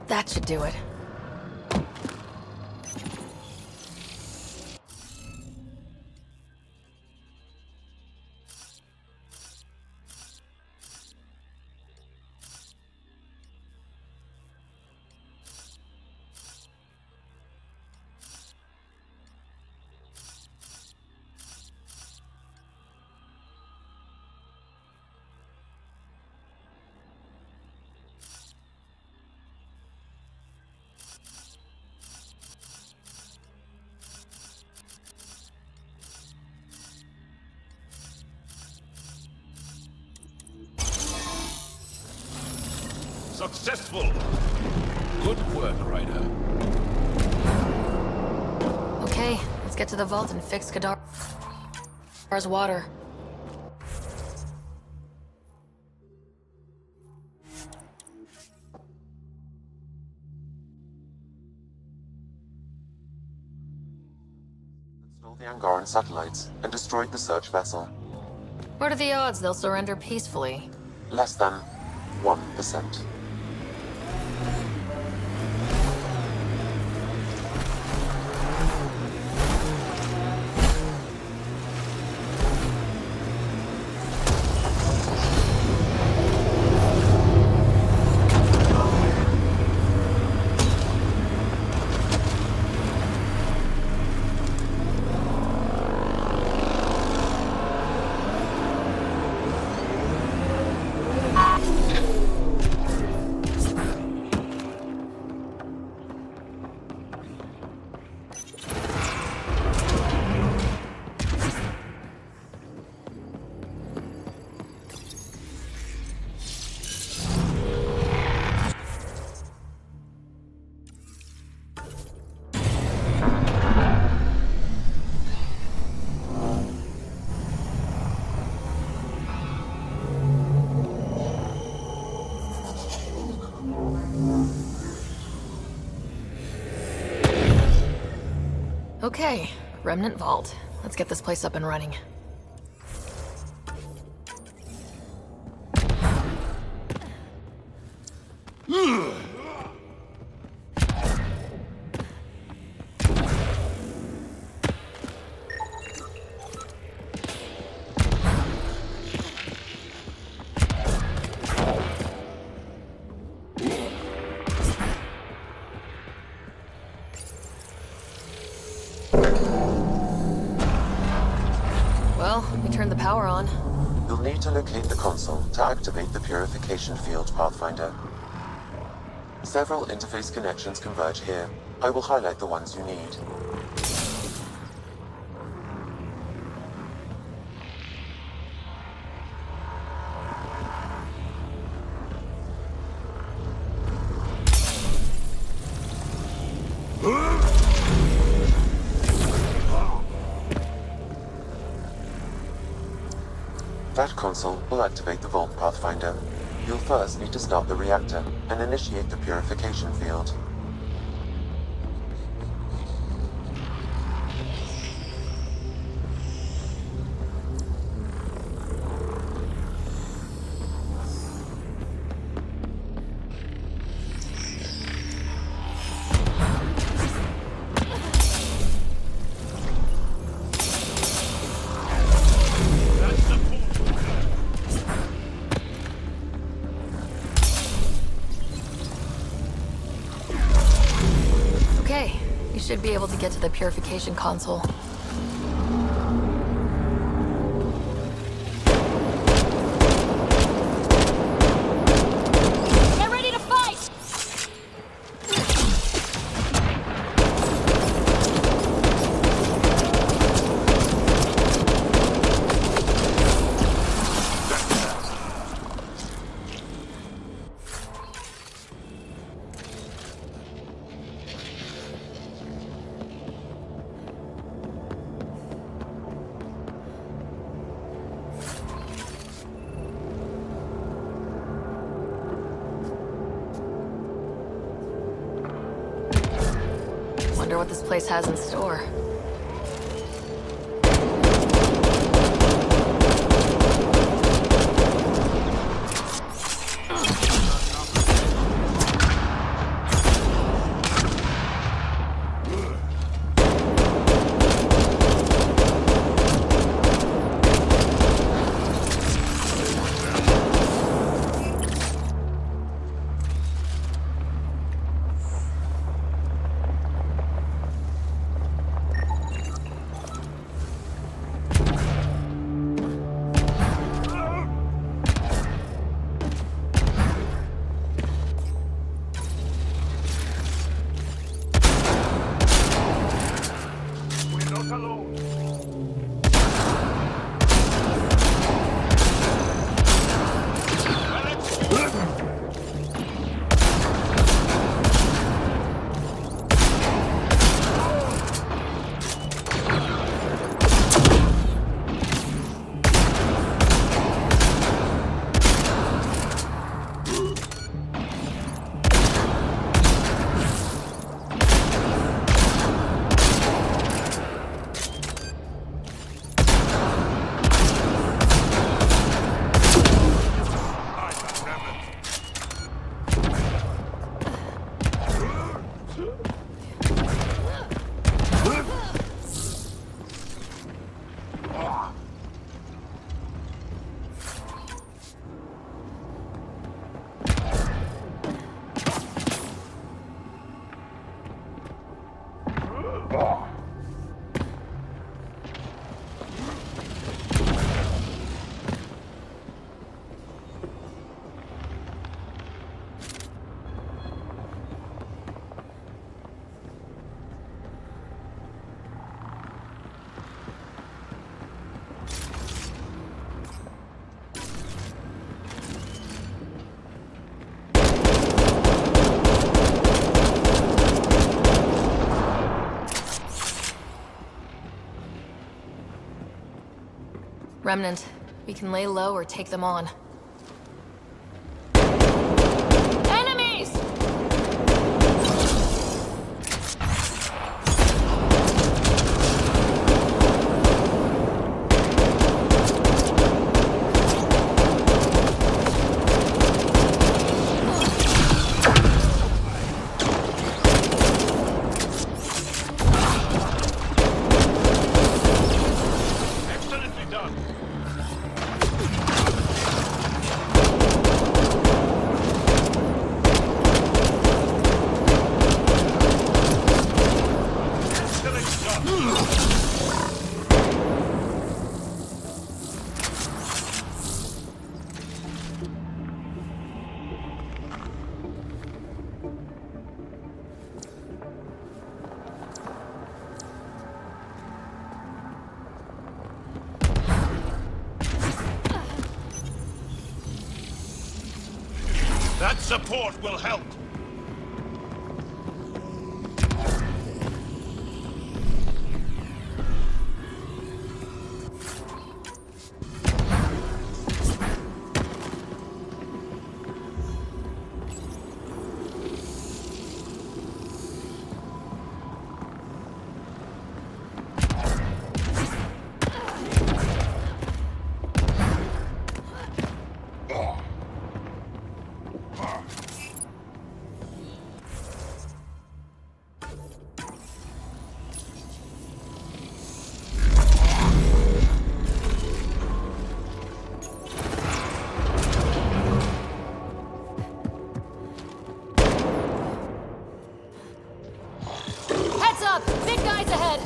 That should do it. Successful! Good work, Ryder. Okay, let's get to the vault and fix Kadar's water. Stole the Angaran satellites and destroyed the search vessel. What are the odds they'll surrender peacefully? Less than 1%. Okay, Remnant Vault. Let's get this place up and running. Well, we turned the power on. You'll need to locate the console to activate the purification field, Pathfinder. Several interface connections converge here. I will highlight the ones you need. That console will activate the Vault, Pathfinder. You'll first need to start the reactor and initiate the purification field. Should be able to get to the purification console. Get ready to fight! Wonder what this place has in store. Remnant, we can lay low or take them on. Enemies! That support will help. Heads up! Big guys ahead!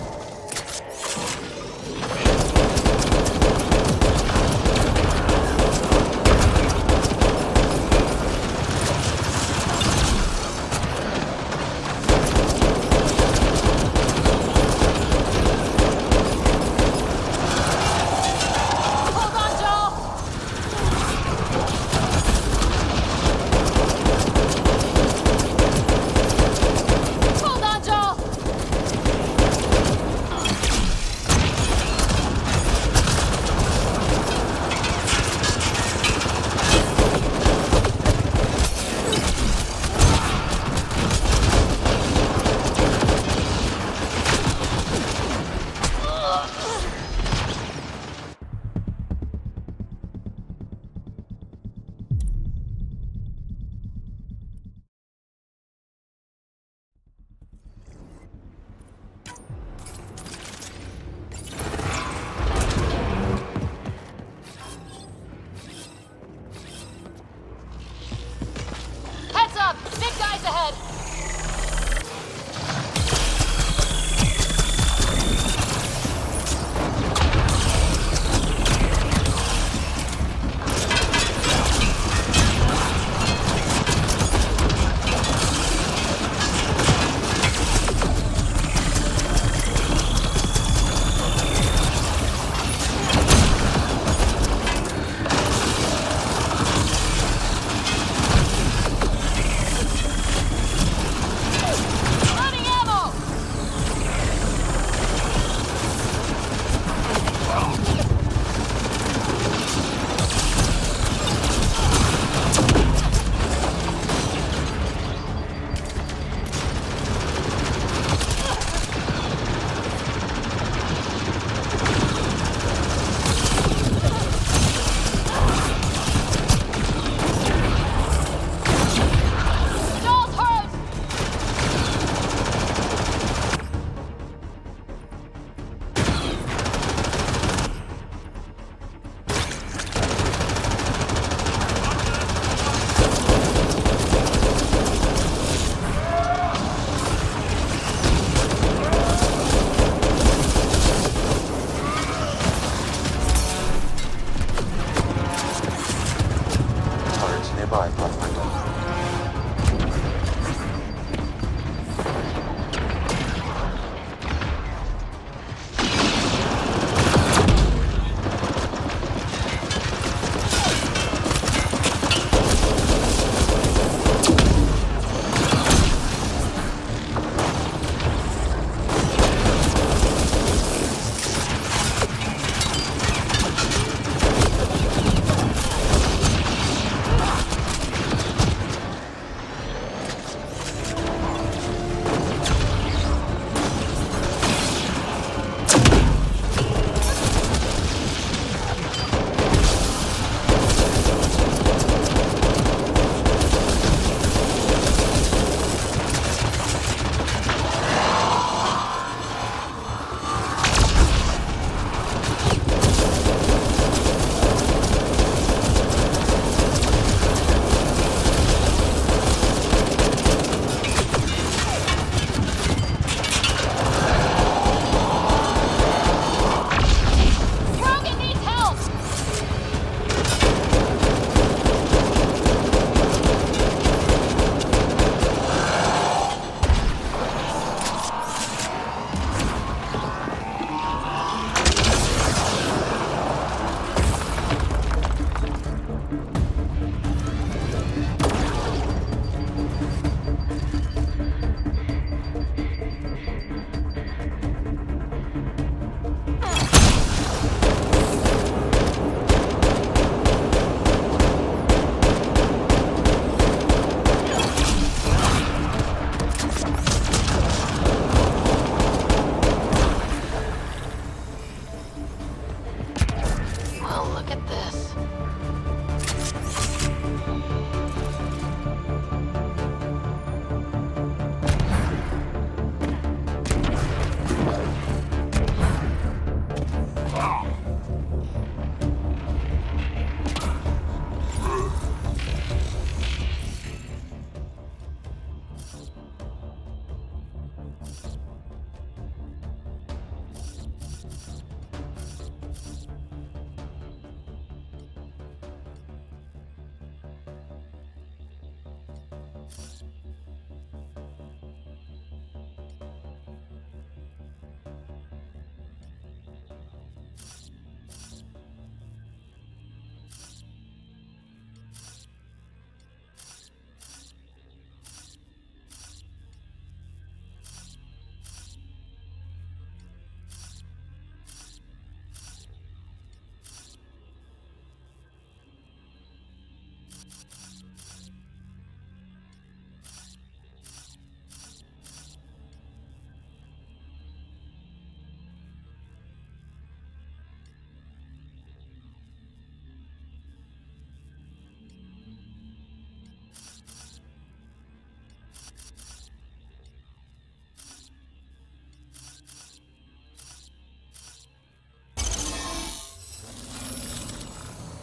Hold on, Joel! Hold on, Joel!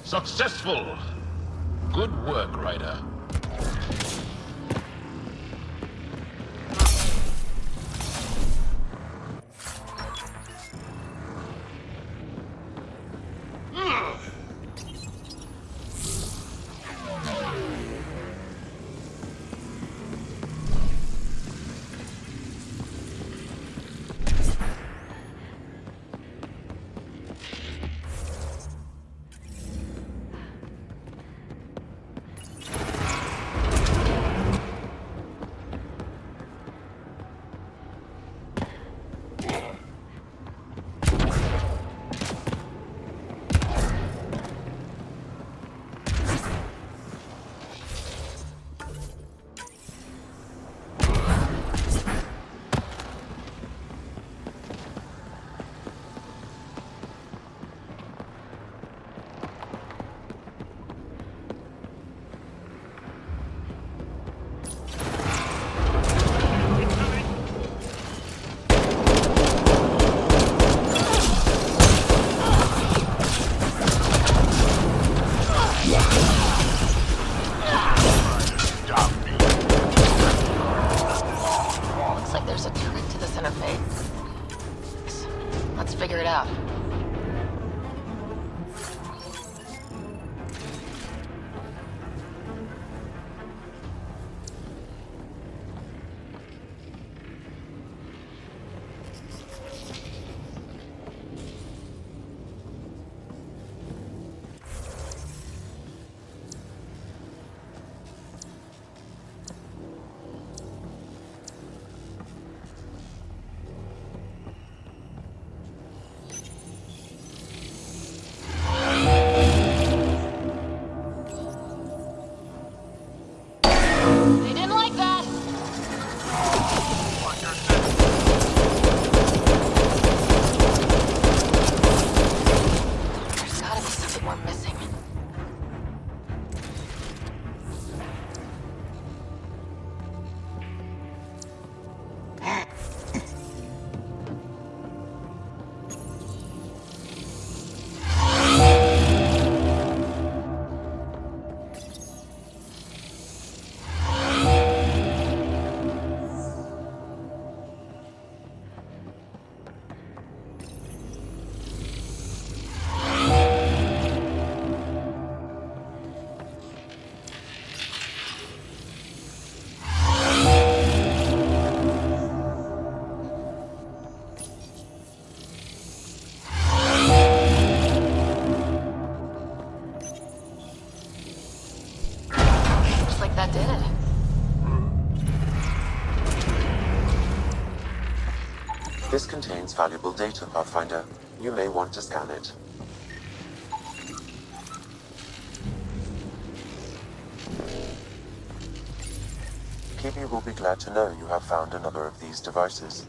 Successful! Good work, Ryder. Figure it out. That did it. This contains valuable data, Pathfinder. You may want to scan it. Kibi will be glad to know you have found another of these devices.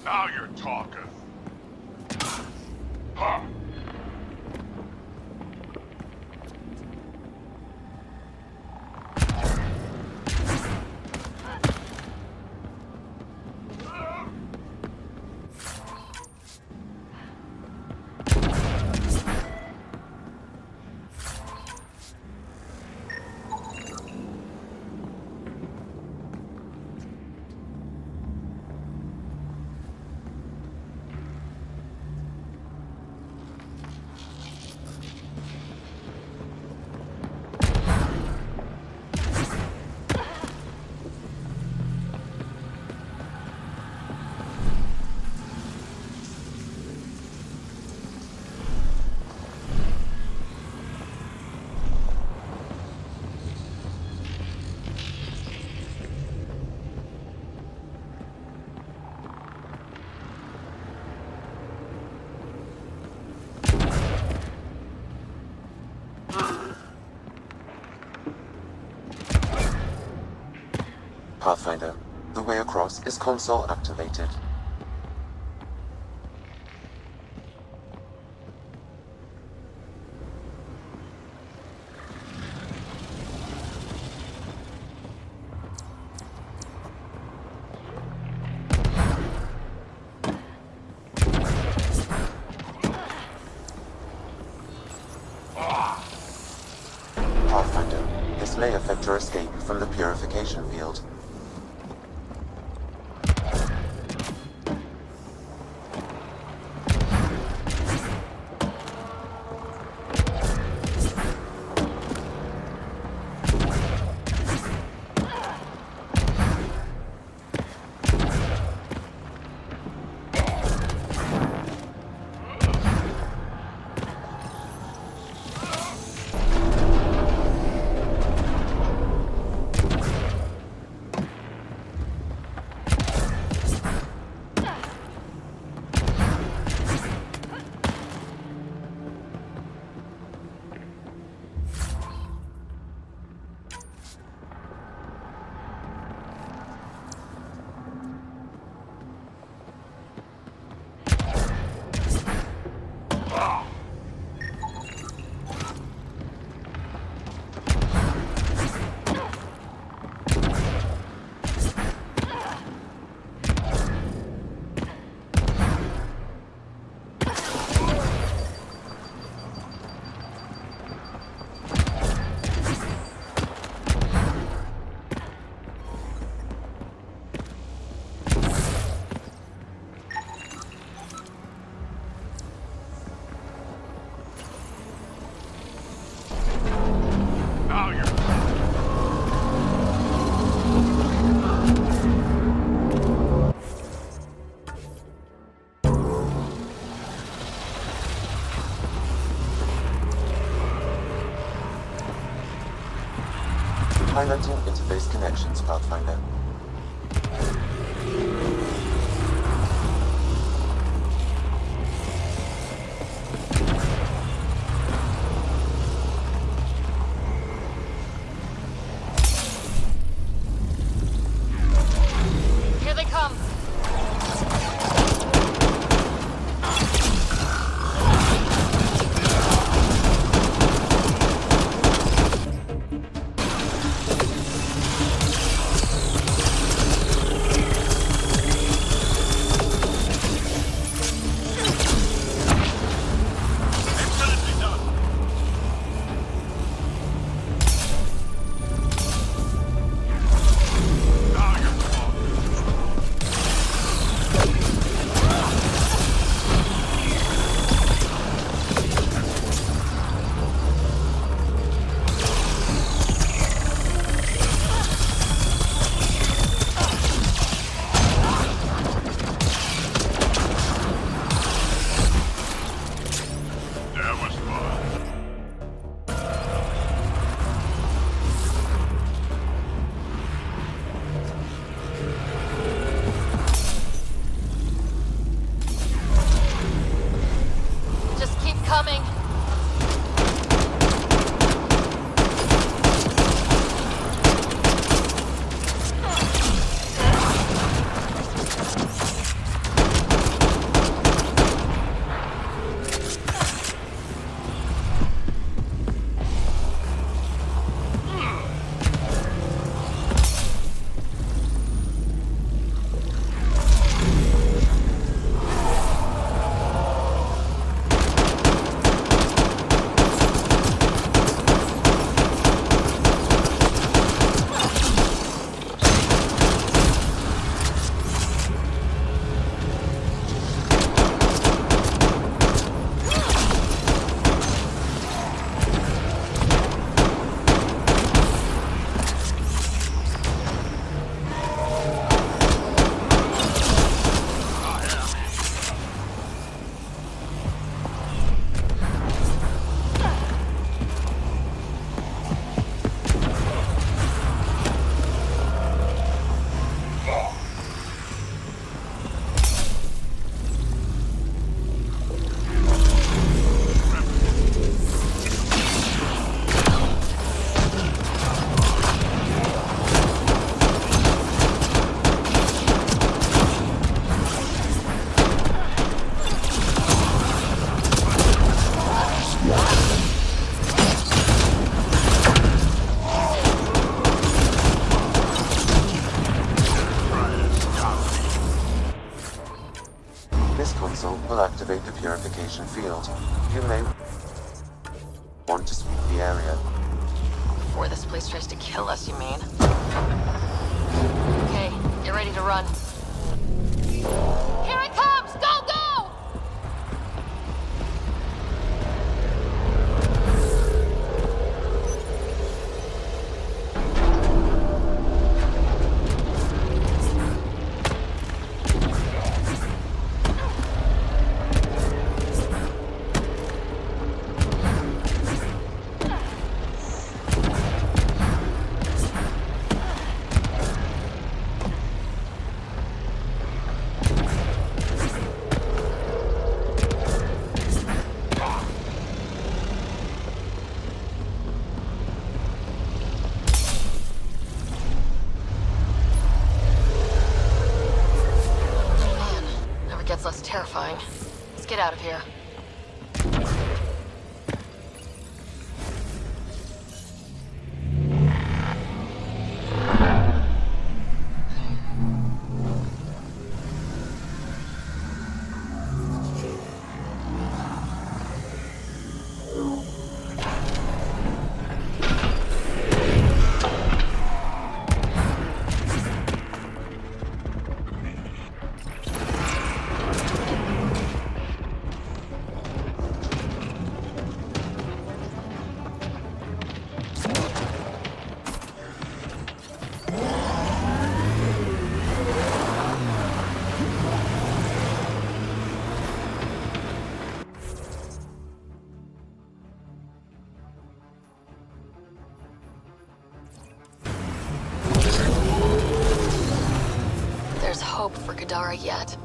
Now you're talking. Huh. Pathfinder. The way across is console activated. Pathfinder, this may affect your escape from the purification field. Highlighting interface connections, Pathfinder. Here they come. muzzle will activate the purification field. You may want to sweep the area. Before this place tries to kill us, you mean? Okay, get ready to run. Here it comes! Go, go! Gets less terrifying. Let's get out of here. There's hope for Kadara yet.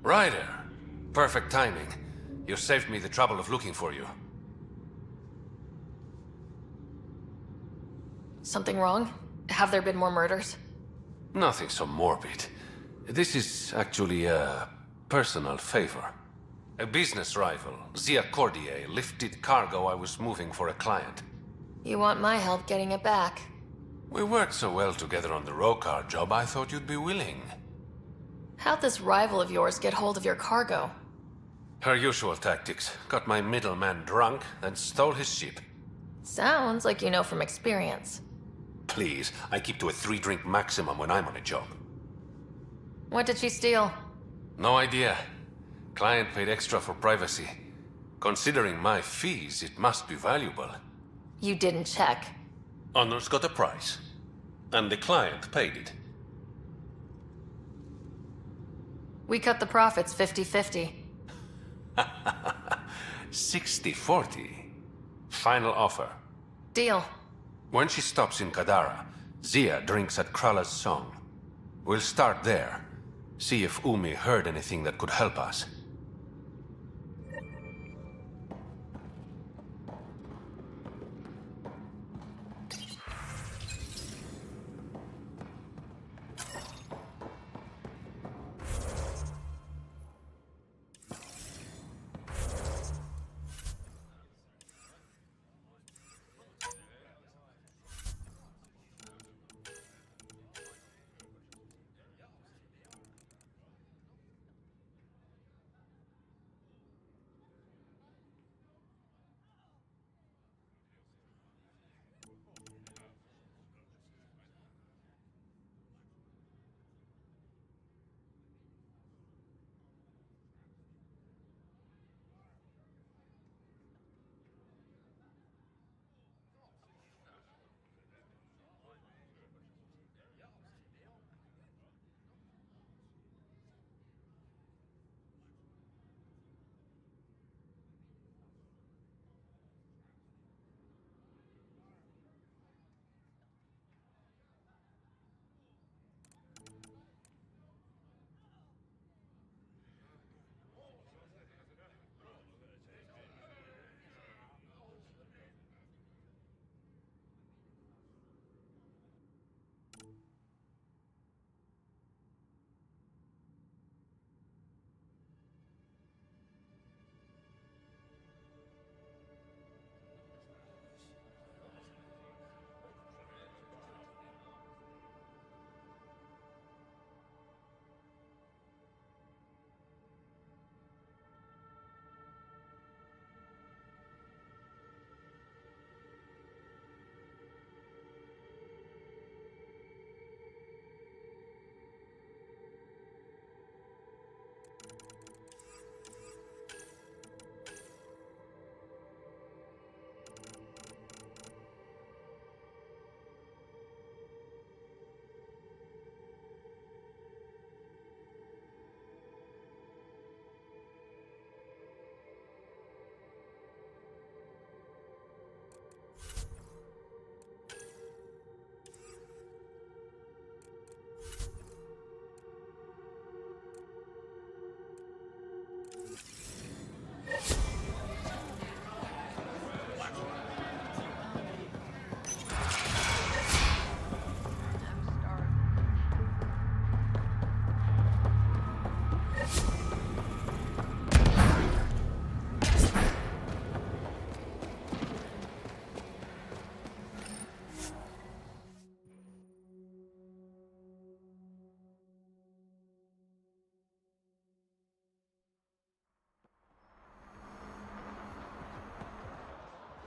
Ryder. Perfect timing. You saved me the trouble of looking for you. Something wrong? Have there been more murders? Nothing so morbid. This is actually a personal favor. A business rival, Zia Cordier, lifted cargo I was moving for a client. You want my help getting it back? We worked so well together on the Rokar job, I thought you'd be willing. How'd this rival of yours get hold of your cargo? Her usual tactics. Got my middleman drunk, then stole his ship. Sounds like you know from experience. Please, I keep to a 3-drink maximum when I'm on a job. What did she steal? No idea. Client paid extra for privacy. Considering my fees, it must be valuable. You didn't check. Honor's got a price. And the client paid it. We cut the profits 50-50. 60-40. Final offer. Deal. When she stops in Kadara, Zia drinks at Krala's song. We'll start there. See if Umi heard anything that could help us.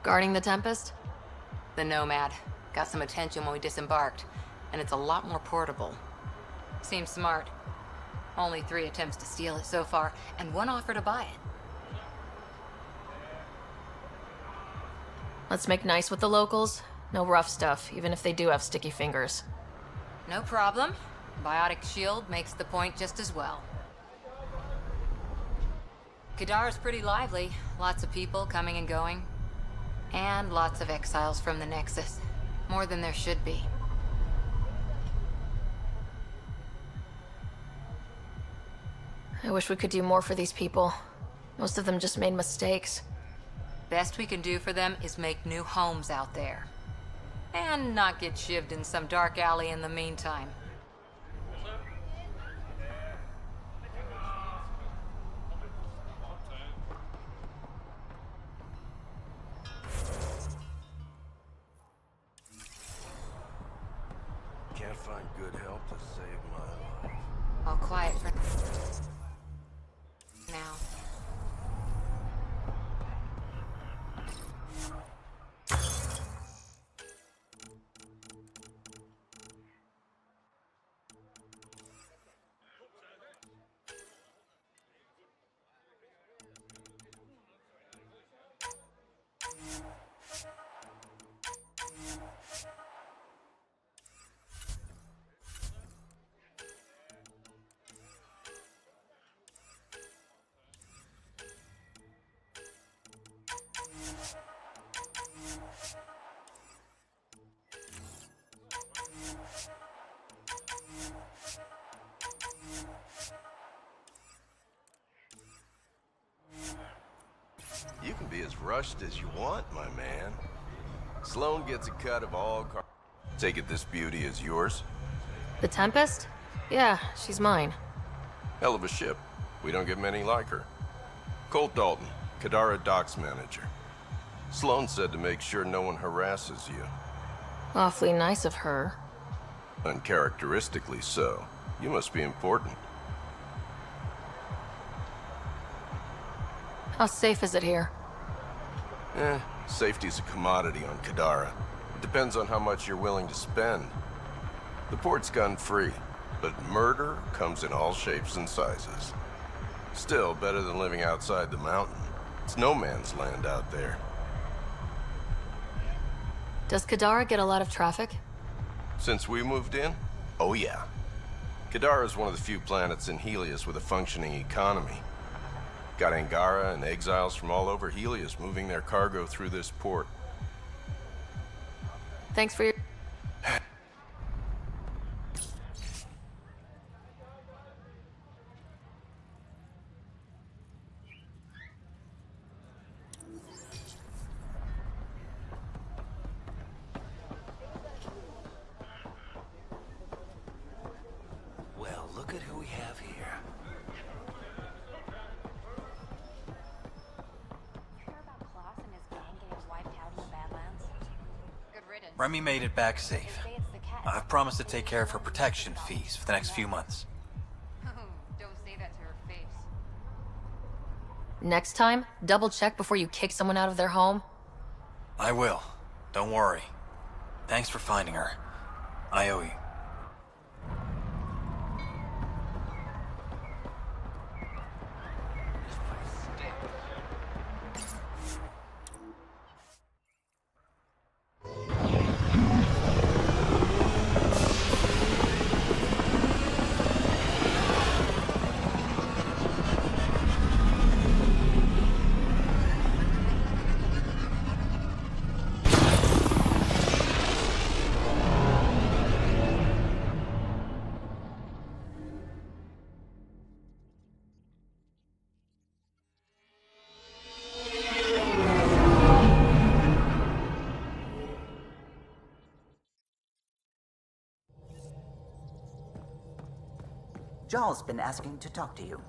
Guarding the Tempest? The Nomad. Got some attention when we disembarked, and it's a lot more portable. Seems smart. Only 3 attempts to steal it so far, and 1 offer to buy it. Let's make nice with the locals. No rough stuff, even if they do have sticky fingers. No problem. Biotic shield makes the point just as well. Kadara's pretty lively. Lots of people coming and going. And lots of exiles from the Nexus. More than there should be. I wish we could do more for these people. Most of them just made mistakes. Best we can do for them is make new homes out there. And not get shivved in some dark alley in the meantime. Can't find good help to save my life. All quiet for now. be as rushed as you want, my man. Sloan gets a cut of all car. Take it this beauty is yours? The Tempest? Yeah, she's mine. Hell of a ship. We don't get many like her. Colt Dalton, Kadara Docks manager. Sloan said to make sure no one harasses you. Awfully nice of her. Uncharacteristically so. You must be important. How safe is it here? Safety's a commodity on Kadara. It depends on how much you're willing to spend. The port's gun-free, but murder comes in all shapes and sizes. Still, better than living outside the mountain. It's no man's land out there. Does Kadara get a lot of traffic? Since we moved in? Oh yeah. Kadara is one of the few planets in Helios with a functioning economy. Got Angara and exiles from all over Helios moving their cargo through this port. Thanks for your... Well, look at who we have here. Remy made it back safe. I've promised to take care of her protection fees for the next few months. Don't say that to her face. Next time, double check before you kick someone out of their home. I will. Don't worry. Thanks for finding her. I owe you. Jarl's been asking to talk to you.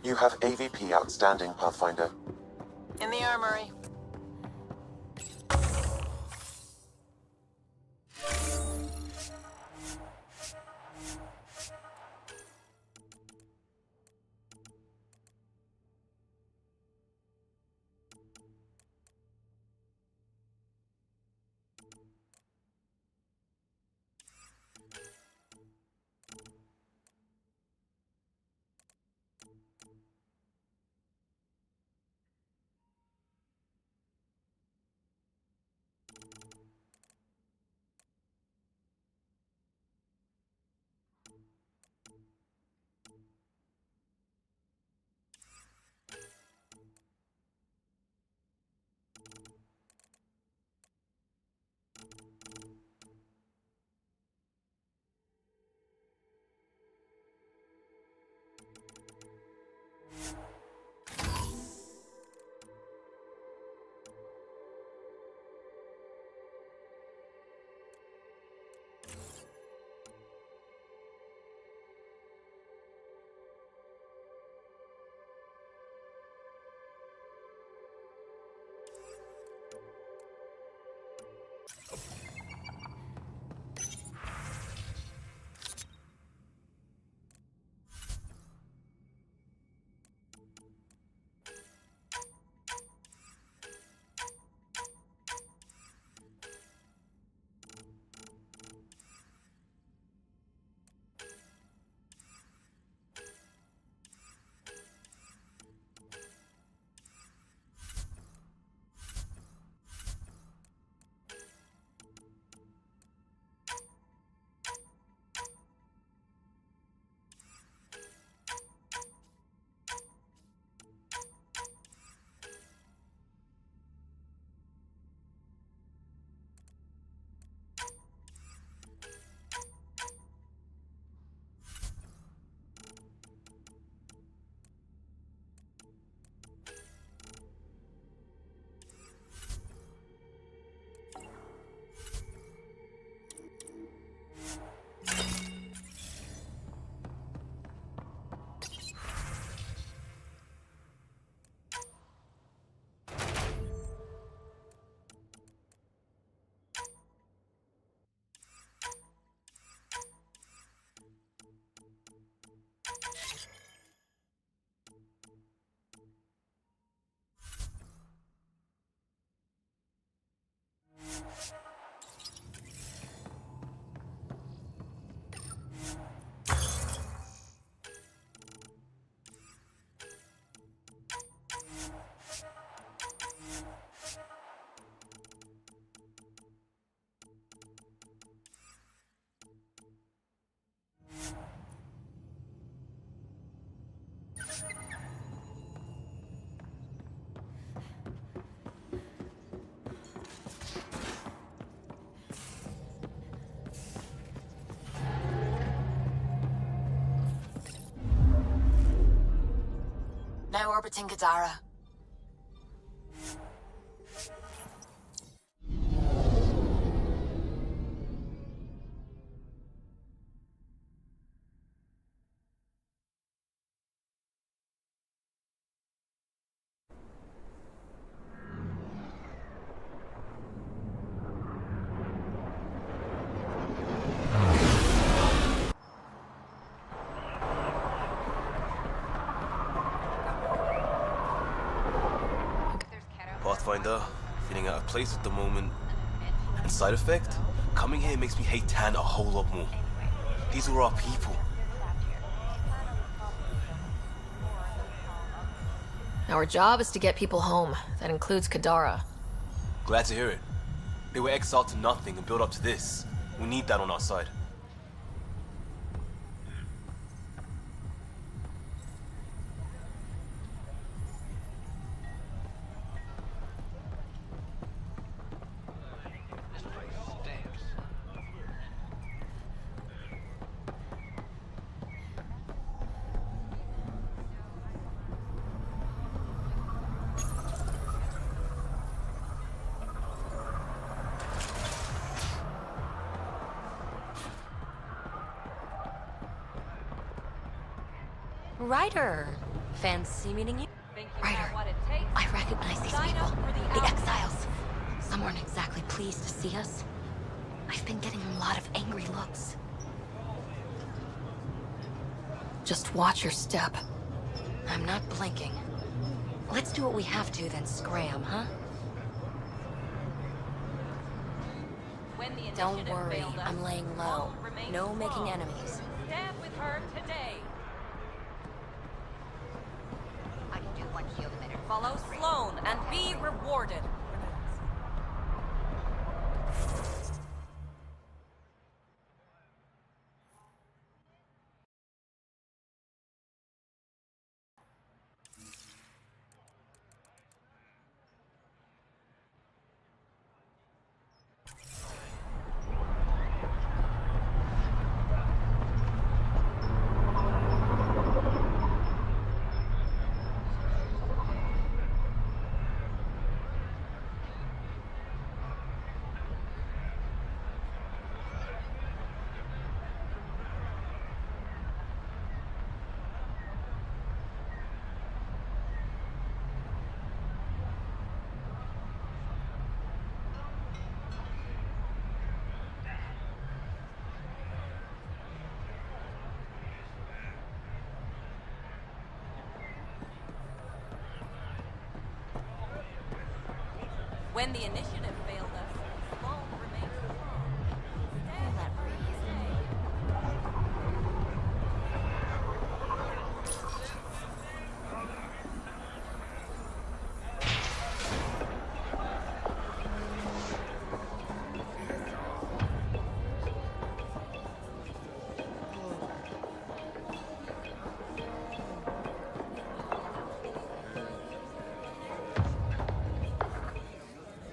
You have AVP outstanding, Pathfinder. In the armory. now orbiting Gadara. Pathfinder, feeling out of place at the moment. And side effect? Coming here makes me hate Tan a whole lot more. These are our people. Our job is to get people home. That includes Kadara. Glad to hear it. They were exiled to nothing and built up to this. We need that on our side. Ryder! Fancy meeting you? Ryder, I recognize these people. The exiles. Some aren't exactly pleased to see us. I've been getting a lot of angry looks. Just watch your step. I'm not blinking. Let's do what we have to, then scram, huh? Don't worry, I'm laying low. No making enemies. Stand with her today. I can do one kilometer. Follow Sloane and be rewarded. When the initiative failed us, Sloane remained calm. Feel that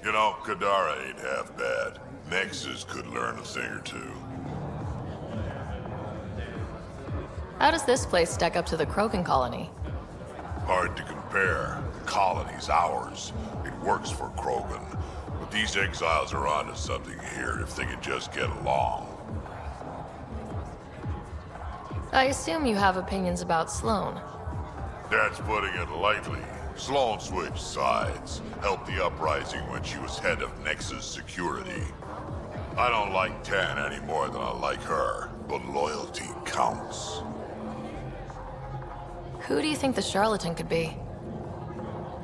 You know, Kadara ain't half bad. Nexus could learn a thing or two. How does this place stack up to the Krogan colony? Hard to compare. The colony's ours. It works for Krogan. But these exiles are onto something here if they could just get along. I assume you have opinions about Sloane. That's putting it lightly. Sloane switched sides, helped the uprising when she was head of Nexus security. I don't like Tan any more than I like her, but loyalty counts. Who do you think the charlatan could be?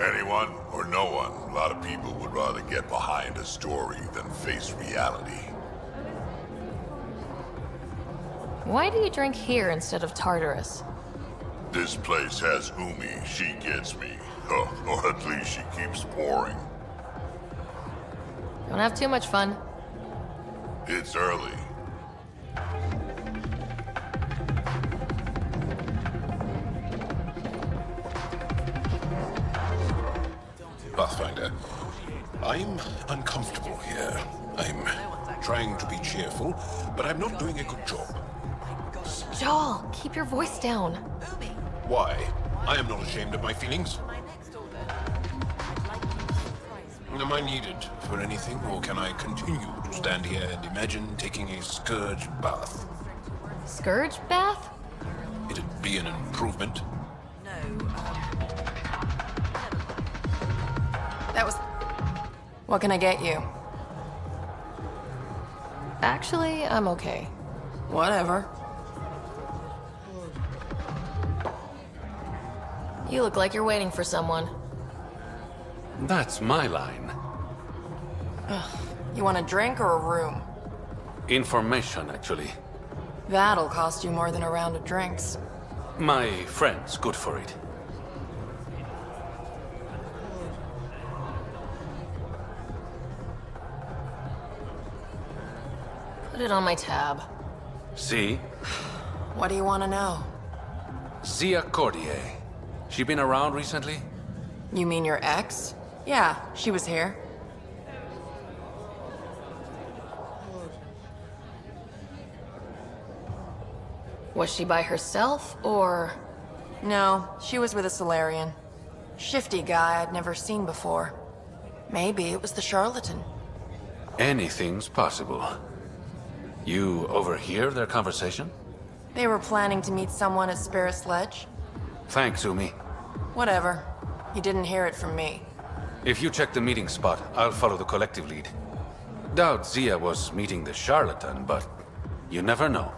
Anyone or no one, a lot of people would rather get behind a story than face reality. Why do you drink here instead of Tartarus? This place has Umi, she gets me. Or at least she keeps pouring. Don't have too much fun. It's early. Pathfinder, I'm uncomfortable here. I'm trying to be cheerful, but I'm not doing a good job. Joel, keep your voice down. Why? I am not ashamed of my feelings. Am I needed for anything, or can I continue to stand here and imagine taking a scourge bath? Scourge bath? It'd be an improvement. That was... What can I get you? Actually, I'm okay. Whatever. You look like you're waiting for someone. That's my line. Ugh. You want a drink or a room? Information, actually. That'll cost you more than a round of drinks. My friend's good for it. Put it on my tab. See? What do you want to know? Zia Cordier. She been around recently? You mean your ex? Yeah, she was here. Was she by herself, or...? No, she was with a Solarian. Shifty guy I'd never seen before. Maybe it was the charlatan. Anything's possible. You overhear their conversation? They were planning to meet someone at Spirit's Ledge. Thanks, Umi. Whatever. You didn't hear it from me. If you check the meeting spot, I'll follow the collective lead. Doubt Zia was meeting the charlatan, but you never know.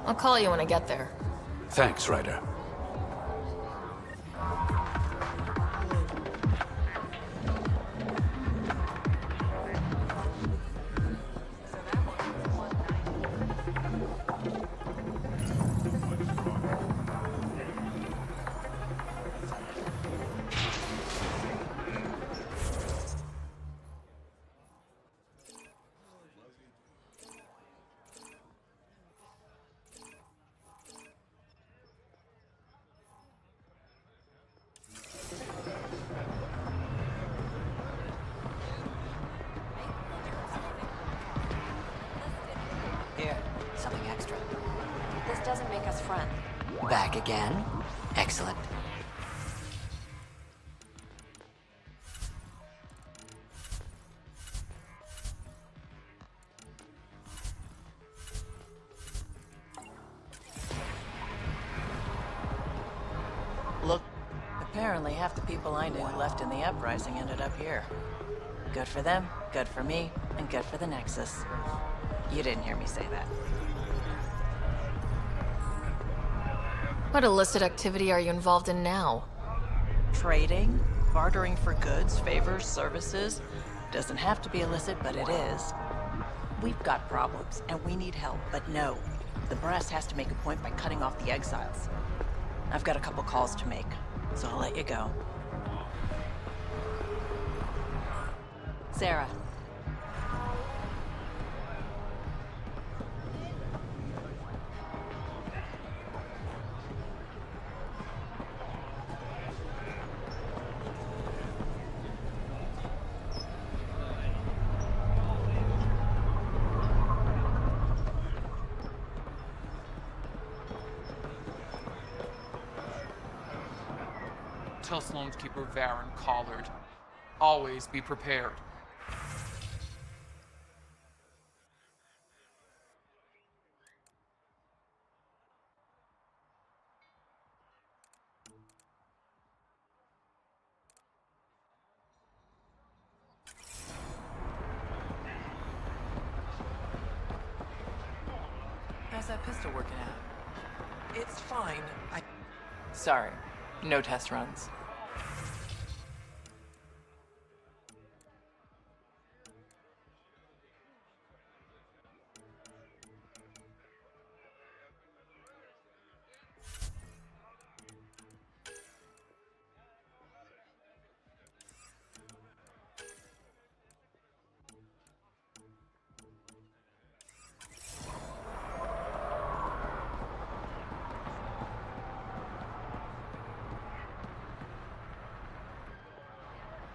I'll call you when I get there. Thanks, Ryder. Here, something extra. This doesn't make us friends. Back again? Excellent. Look, apparently half the people I knew left in the uprising ended up here. Good for them, good for me, and good for the Nexus. You didn't hear me say that. What illicit activity are you involved in now? Trading, bartering for goods, favors, services. Doesn't have to be illicit, but it is. We've got problems, and we need help, but no. The brass has to make a point by cutting off the exiles. I've got a couple calls to make, so I'll let you go. Sarah. Tell Sloane's keeper Varen collared. Always be prepared. How's that pistol working out? It's fine. Sorry, no test runs.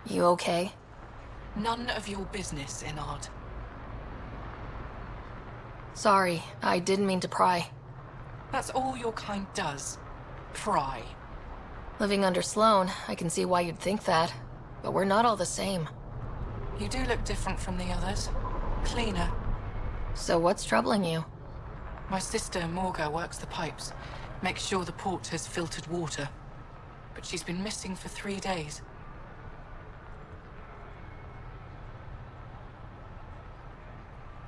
You okay? None of your business, Enard. Sorry, I didn't mean to pry. That's all your kind does. pry. Living under Sloan, I can see why you'd think that. But we're not all the same. You do look different from the others. Cleaner. So what's troubling you? My sister, Morga, works the pipes. Makes sure the port has filtered water. But she's been missing for 3 days.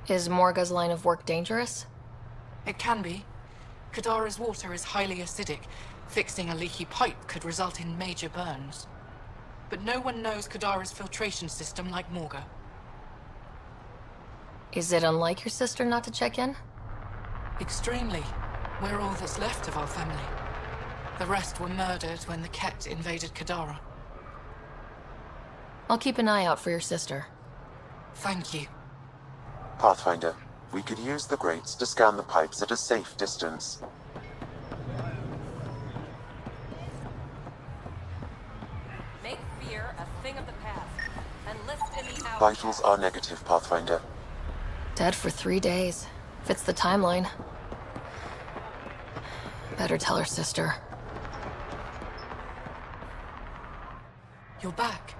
Is Morga's line of work dangerous? It can be. Kadara's water is highly acidic. Fixing a leaky pipe could result in major burns. But no one knows Kadara's filtration system like Morga. Is it unlike your sister not to check in? Extremely. We're all that's left of our family. The rest were murdered when the Ket invaded Kadara. I'll keep an eye out for your sister. Thank you. Pathfinder, we could use the grates to scan the pipes at a safe distance. Make fear a thing of the past. Enlist in the hour. Vitals are negative, Pathfinder. Dead for 3 days. Fits the timeline. Better tell her sister. You're back.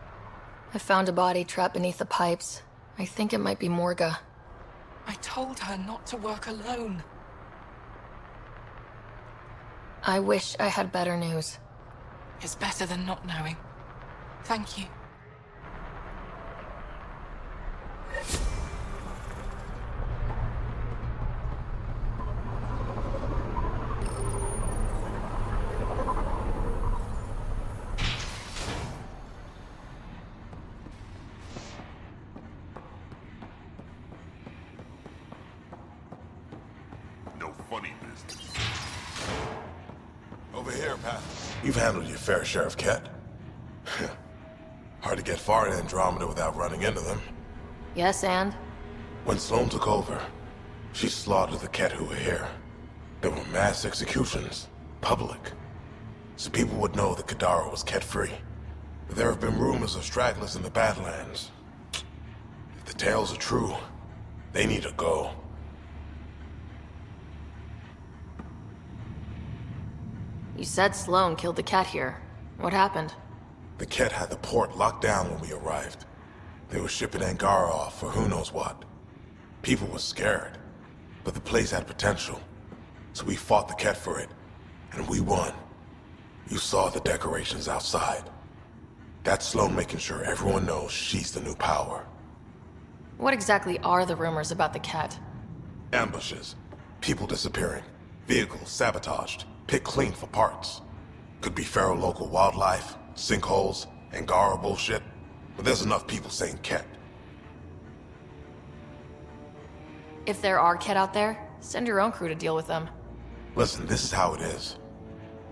I found a body trapped beneath the pipes. I think it might be Morga. I told her not to work alone. I wish I had better news. It's better than not knowing. Thank you. No funny business. Over here, Pat. You've handled your fair share of Ket. Hard to get far in Andromeda without running into them. Yes, and? When Sloan took over, she slaughtered the Ket who were here. There were mass executions, public. So people would know that Kadara was Ket-free. But there have been rumors of stragglers in the Badlands. If the tales are true, they need to go. You said Sloan killed the Ket here. What happened? The Ket had the port locked down when we arrived. They were shipping Angara off for who knows what. People were scared, but the place had potential. So we fought the Ket for it, and we won. You saw the decorations outside. That's Sloan making sure everyone knows she's the new power. What exactly are the rumors about the Ket? Ambushes, people disappearing, vehicles sabotaged, picked clean for parts. Could be feral local wildlife, sinkholes, Angara bullshit, but there's enough people saying Ket. If there are Ket out there, send your own crew to deal with them. Listen, this is how it is.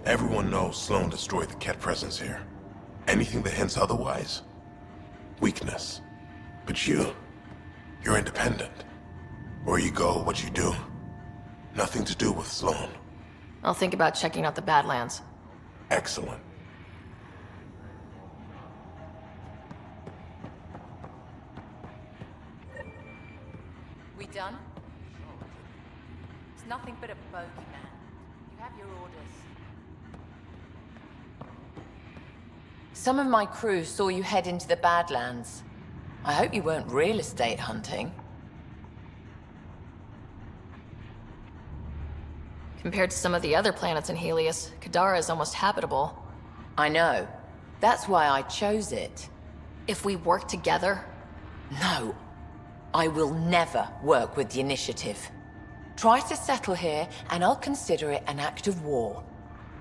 Everyone knows Sloan destroyed the Ket presence here. Anything that hints otherwise, weakness. But you're independent. Where you go, what you do, nothing to do with Sloan. I'll think about checking out the Badlands. Excellent. We done? It's nothing but a bogeyman. You have your orders. Some of my crew saw you head into the Badlands. I hope you weren't real estate hunting. Compared to some of the other planets in Helios, Kadara is almost habitable. I know. That's why I chose it. If we work together? No. I will never work with the Initiative. Try to settle here, and I'll consider it an act of war.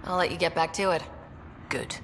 I'll let you get back to it. Good.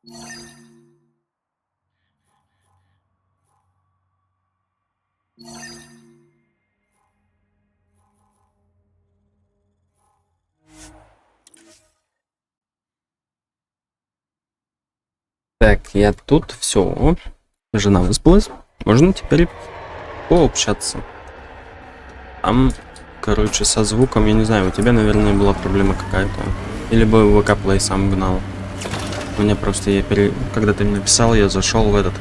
Так, я тут, все. Жена выспалась. Можно теперь пообщаться. Там, короче, со звуком, я не знаю, у тебя, наверное, была проблема какая-то. Или бы ВК-плей сам гнал. У меня просто, когда ты мне написал, я зашел в этот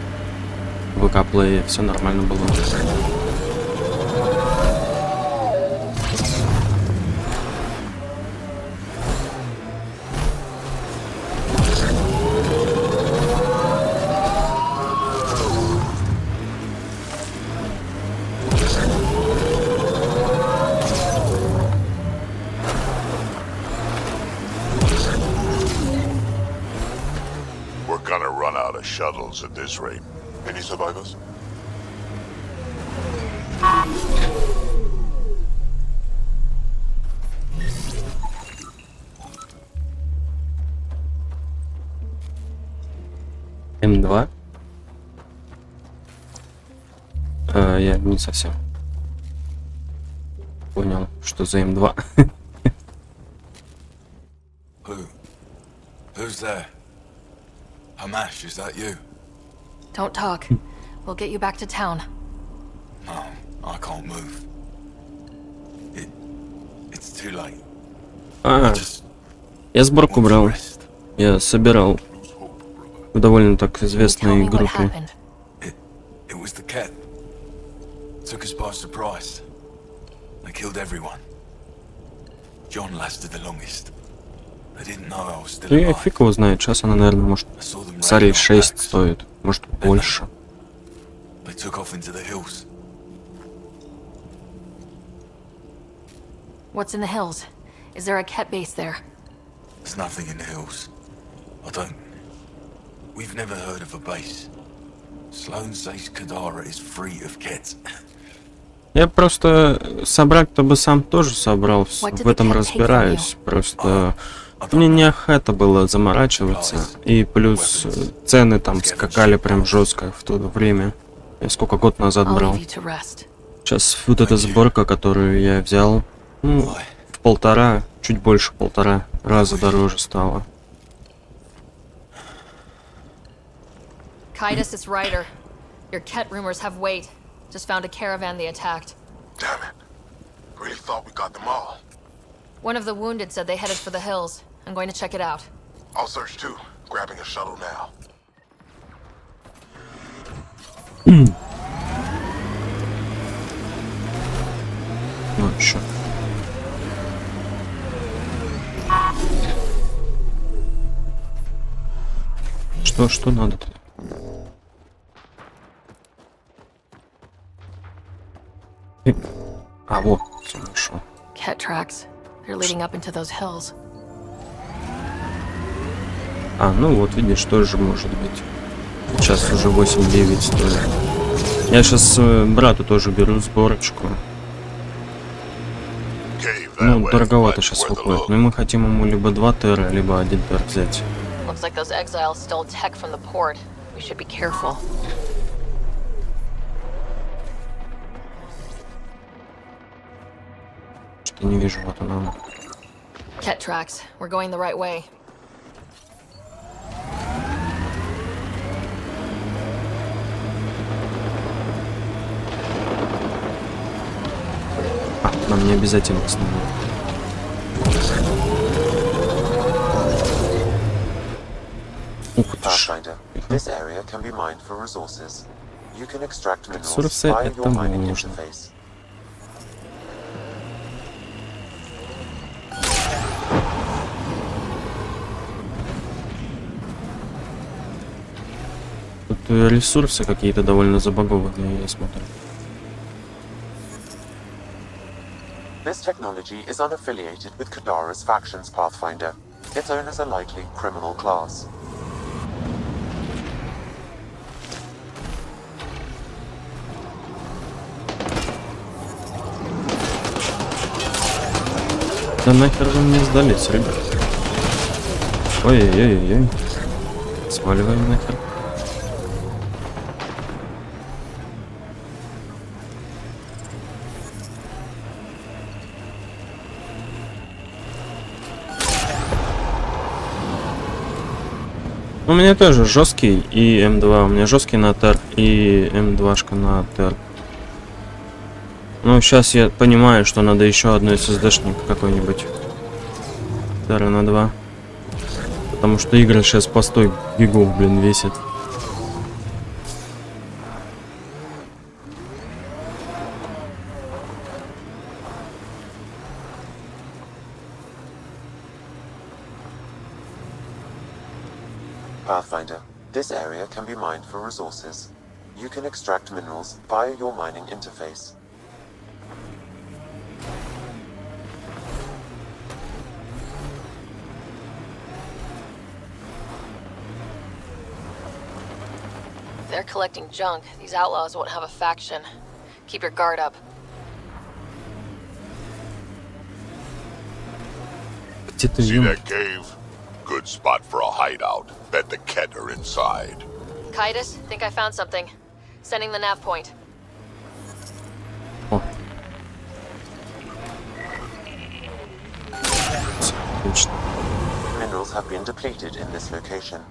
ВК-плей, все нормально было. Shuttles at this rate. Any survivors? М2? Я не совсем понял, что за М2. Who's there? Hamash, is that you? Don't talk. We'll get you back to town. No, I can't move. It's too late. Я сборку брал. Я собирал в довольно так известной группе. It was the cat. Took us by surprise. They killed everyone. John lasted the longest. Ну я фиг его знает, сейчас она, наверное, может царей 6 стоит, может больше. What's in the hills? Is there a cat base there? There's nothing in the hills. We've never heard of a base. Sloan says Kadara is free of cats. Я просто собрать-то бы сам тоже собрал, в этом разбираюсь, просто мне не охота было заморачиваться, и плюс цены там скакали прям жестко в то время. Я сколько год назад брал. Сейчас вот эта сборка, которую я взял, ну, в 1,5, чуть больше 1,5 раза дороже стало. Kaitis, it's Ryder. Your cat rumors have weight. Just found a caravan they attacked. Damn it. Really thought we got them all. One of the wounded said they headed for the hills. I'm going to check it out. I'll search too. Grabbing a shuttle now. Ну, еще. Что надо-то? А, вот, все нашел. Cat tracks. They're leading up into those hills. А, ну вот, видишь, тоже может быть. Сейчас уже 8-9 стоит. Я сейчас брату тоже беру сборочку. Ну, дороговато сейчас выходит. Но мы хотим ему либо 2 тера, либо 1 тер взять. Looks like those exiles stole tech from the port. We should be careful. Что не вижу, вот она. Cat tracks. We're going the right way. А, нам не обязательно снова. Pathfinder, this area can be mined for resources. You can extract minerals Ресурсы via это your mining можно. interface. Тут ресурсы какие-то довольно забагованные, я смотрю. This technology is unaffiliated with Kadara's factions, Pathfinder. Its owners are likely criminal class. Да нахер вы мне сдались, ребят? Ой-ой-ой-ой. Сваливаем нахер. У меня тоже жесткий и М2. У меня жесткий на ТР и М2шка на ТР. Ну, сейчас я понимаю, что надо еще одну SSD-шник какой-нибудь. ТР на 2. Потому что игры сейчас по 100 гигов, блин, весит. Pathfinder, this area can be mined for resources. You can extract minerals via your mining interface. If they're collecting junk, these outlaws won't have a faction. Keep your guard up. See that cave? Good spot for a hideout. Bet the Ket are inside. Kaitis, think I found something. Sending the nav point. Minerals have been depleted in this location.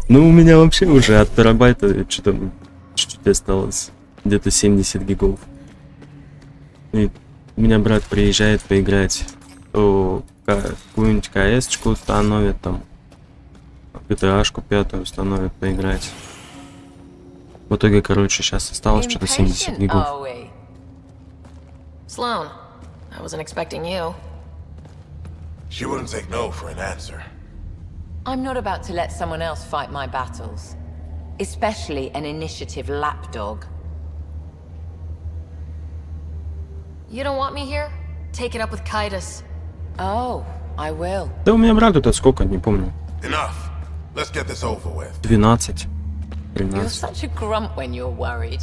Ну, у меня вообще уже от терабайта что-то чуть-чуть осталось. Где-то 70 гигов. И у меня брат приезжает поиграть, то какую-нибудь КС-чку установит, там GTA-шку 5 установит поиграть. В итоге, короче, сейчас осталось что-то 70 гигов. Sloan, I wasn't expecting you. She wouldn't take no for an answer. I'm not about to let someone else fight my battles. Especially an initiative lapdog. You don't want me here? Take it up with Kaitis. Oh, I will. Да у меня брат тут сколько, не помню. Enough. Let's get this over with. 12. You're 13. such a grump when you're worried.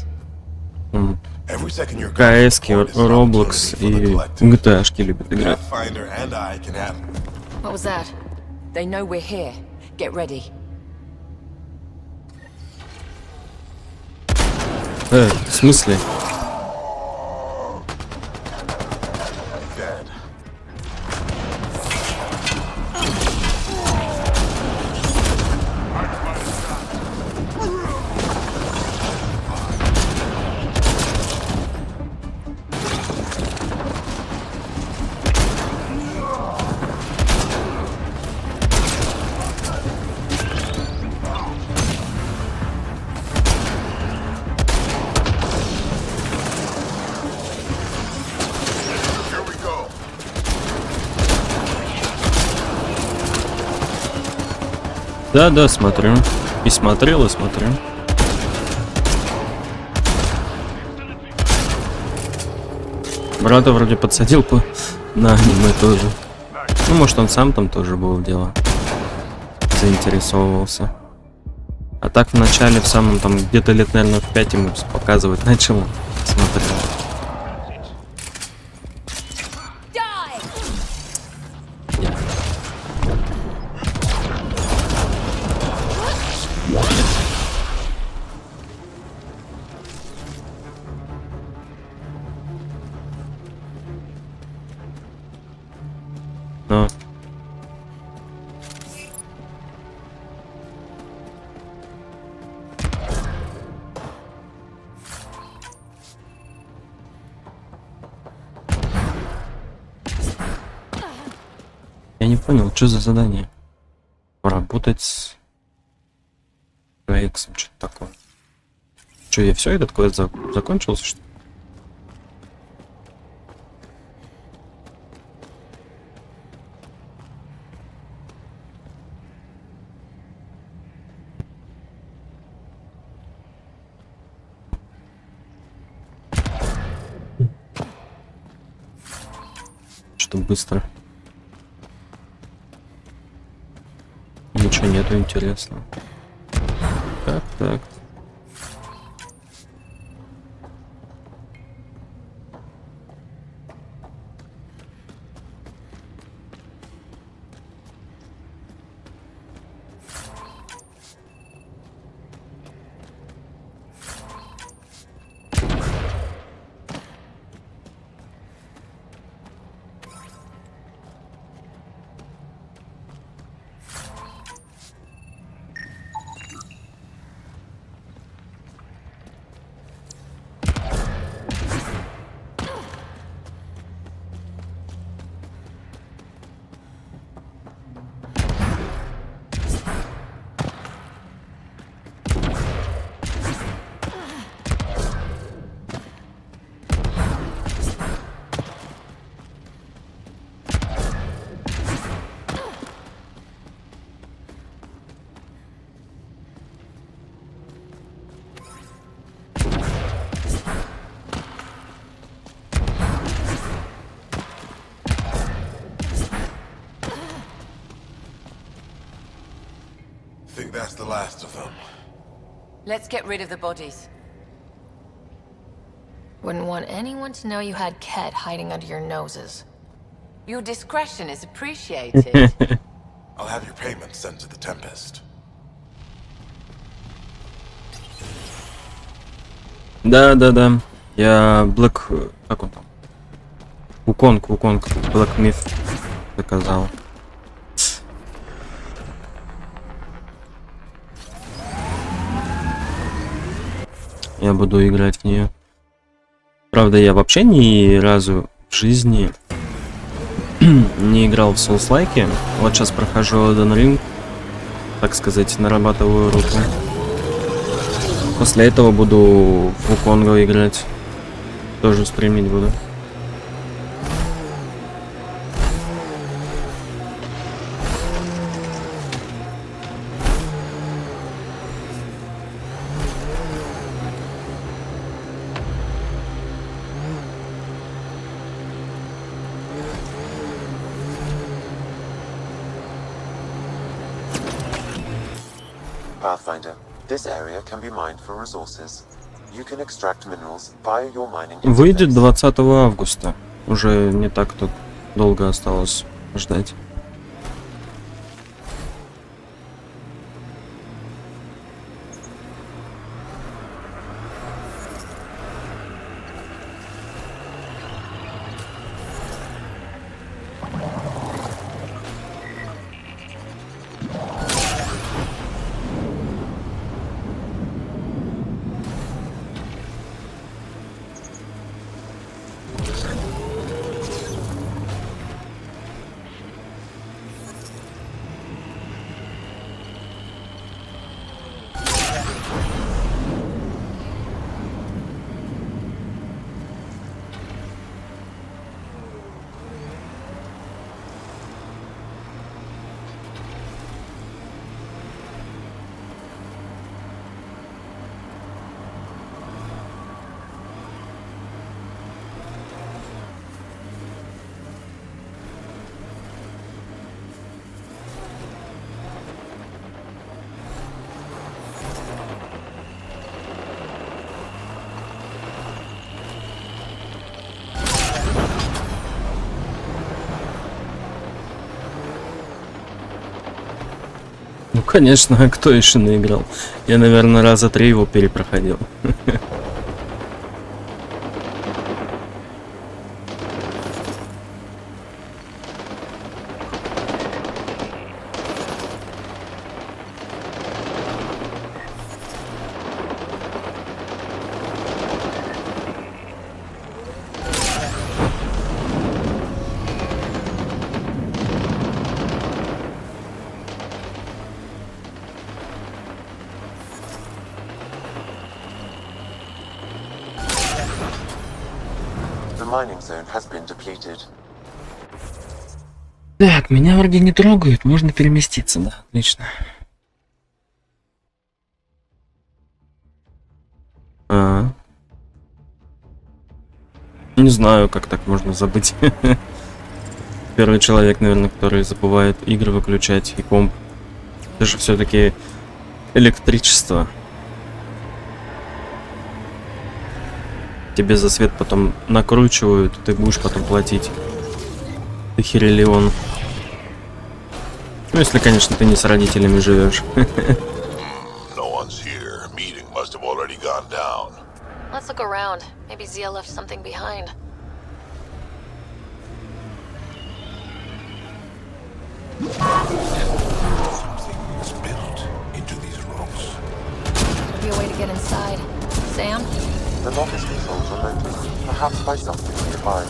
Every second you're КС-ки, Roblox и GTA-шки любят играть. Pathfinder and I can have. What was that? They know we're here. Get ready. В смысле? Dead. Да, смотрю. И смотрел, и смотрю. Брата вроде подсадил на аниме тоже. Ну, может, он сам там тоже был дело. Заинтересовывался. А так в начале, в самом там, где-то лет, наверное, в 5 ему показывать начал. Смотрел. Но. Я не понял, что за задание? Поработать с Рейксом, что-то такое. Что, я все, этот квест закончился, что ли? Что быстро. Ничего нету интересного. Так. last of them. Let's get rid of the bodies. Wouldn't want anyone to know you had Ket hiding under your noses. Your discretion is appreciated. I'll have your payment sent to the Tempest. Да. Я Блэк... Как он там? Вуконг, Black Myth заказал. Я буду играть в нее. Правда, я вообще ни разу в жизни не играл в Souls-лайки. Вот сейчас прохожу Elden Ring, так сказать, нарабатываю руку. После этого буду в Вуконга играть. Тоже стримить буду. Pathfinder, this area can be mined for resources. You can extract minerals via your mining interface. Выйдет 20 августа. Уже не так тут долго осталось ждать. Ну, конечно, а кто еще наиграл? Я, наверное, раза 3 его перепроходил. The mining zone has been depleted. Так, меня вроде не трогают, можно переместиться, да, отлично. Не знаю, как так можно забыть. Первый человек, наверное, который забывает игры выключать и комп. Это же все-таки электричество. Тебе за свет потом накручивают, ты будешь потом платить. Ты херелион. Ну, если, конечно, ты не с родителями живешь. No one's here. Meeting must have already gone down. Let's look around. Maybe Zia left something behind. Something was built into these rocks. Maybe a way to get inside. Sam? The lock is controlled remotely, perhaps by something nearby.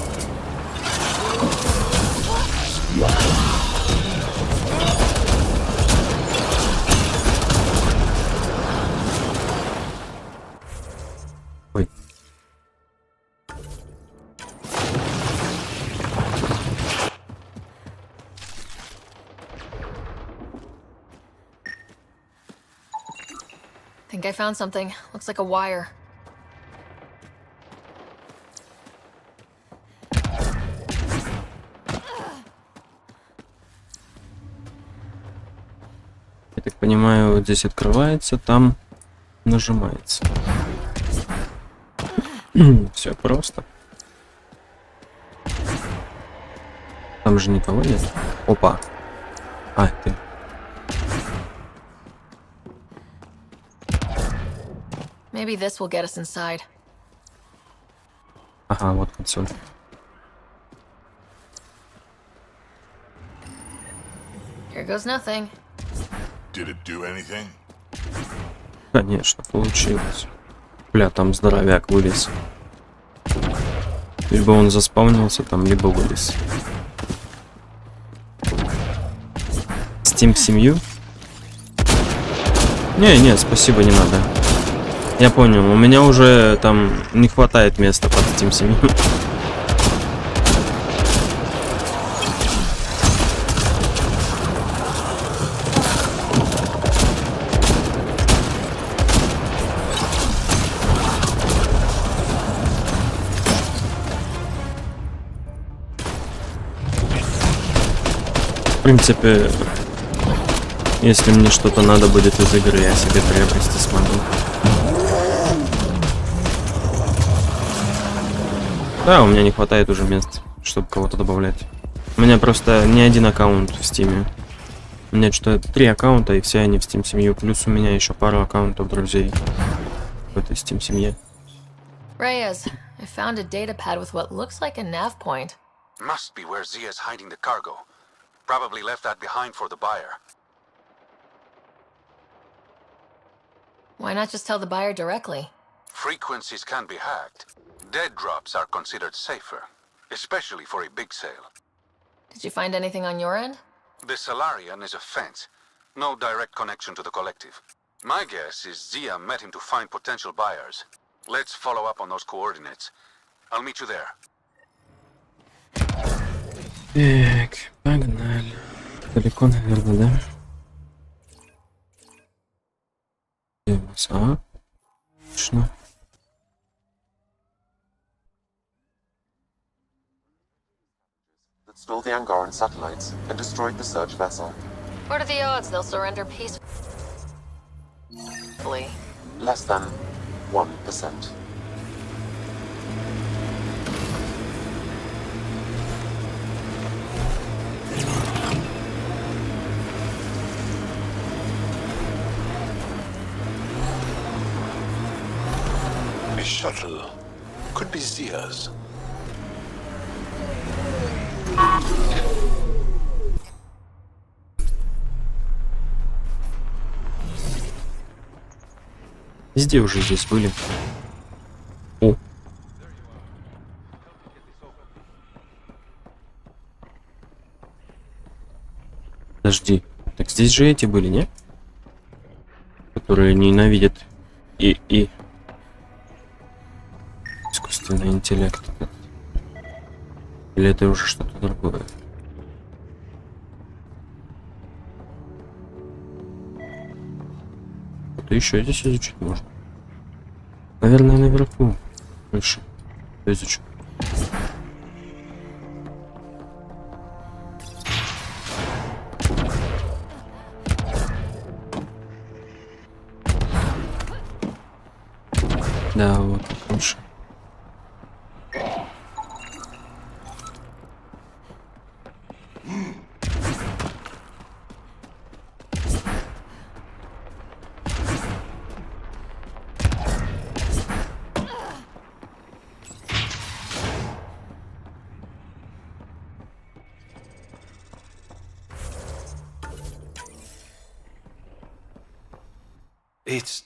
Ой. Think I found something. Looks like a wire. понимаю, вот здесь открывается, там нажимается. Все просто. Там же никого нет. Опа. А, ты. Maybe this will get us inside. Ага, вот консоль. Here goes nothing. Did it do anything? Конечно, получилось. Бля, там здоровяк вылез. Либо он заспавнился там, либо вылез. Steam семью? Не, спасибо, не надо. Я понял, у меня уже там не хватает места под Steam семью. В принципе, если мне что-то надо будет из игры, я себе приобрести смогу. Да, у меня не хватает уже мест, чтобы кого-то добавлять. У меня просто не один аккаунт в Steam. У меня что-то 3 аккаунта, и все они в Steam семью. Плюс у меня еще пару аккаунтов друзей в этой Steam семье. Reyes, I found a data pad with what looks like a nav point. Must be where Zia's hiding the cargo. Probably left that behind for the buyer. Why not just tell the buyer directly? Frequencies can be hacked. Dead drops are considered safer, especially for a big sale. Did you find anything on your end? The Salarian is a fence. No direct connection to the collective. My guess is Zia met him to find potential buyers. Let's follow up on those coordinates. I'll meet you there. Так, погнали. Далеко, наверное, да? Где у нас? А? Точно. That stole the Angaran satellites and destroyed the search vessel. What are the odds they'll surrender peacefully? Less than 1%. A shuttle. Could be Zia's. Везде уже здесь были. О. Подожди. Так здесь же эти были, не? Которые ненавидят и искусственный интеллект. Или это уже что-то другое? Что-то еще здесь изучить можно. Наверное, наверху. Выше. Изучу. Да, вот лучше. It's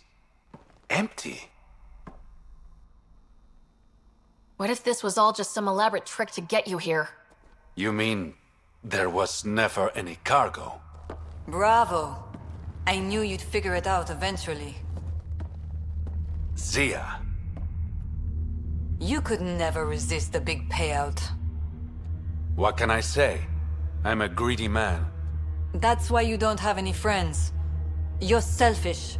empty. What if this was all just some elaborate trick to get you here? You mean there was never any cargo? Bravo. I knew you'd figure it out eventually. Zia. You could never resist the big payout. What can I say? I'm a greedy man. That's why you don't have any friends. You're selfish.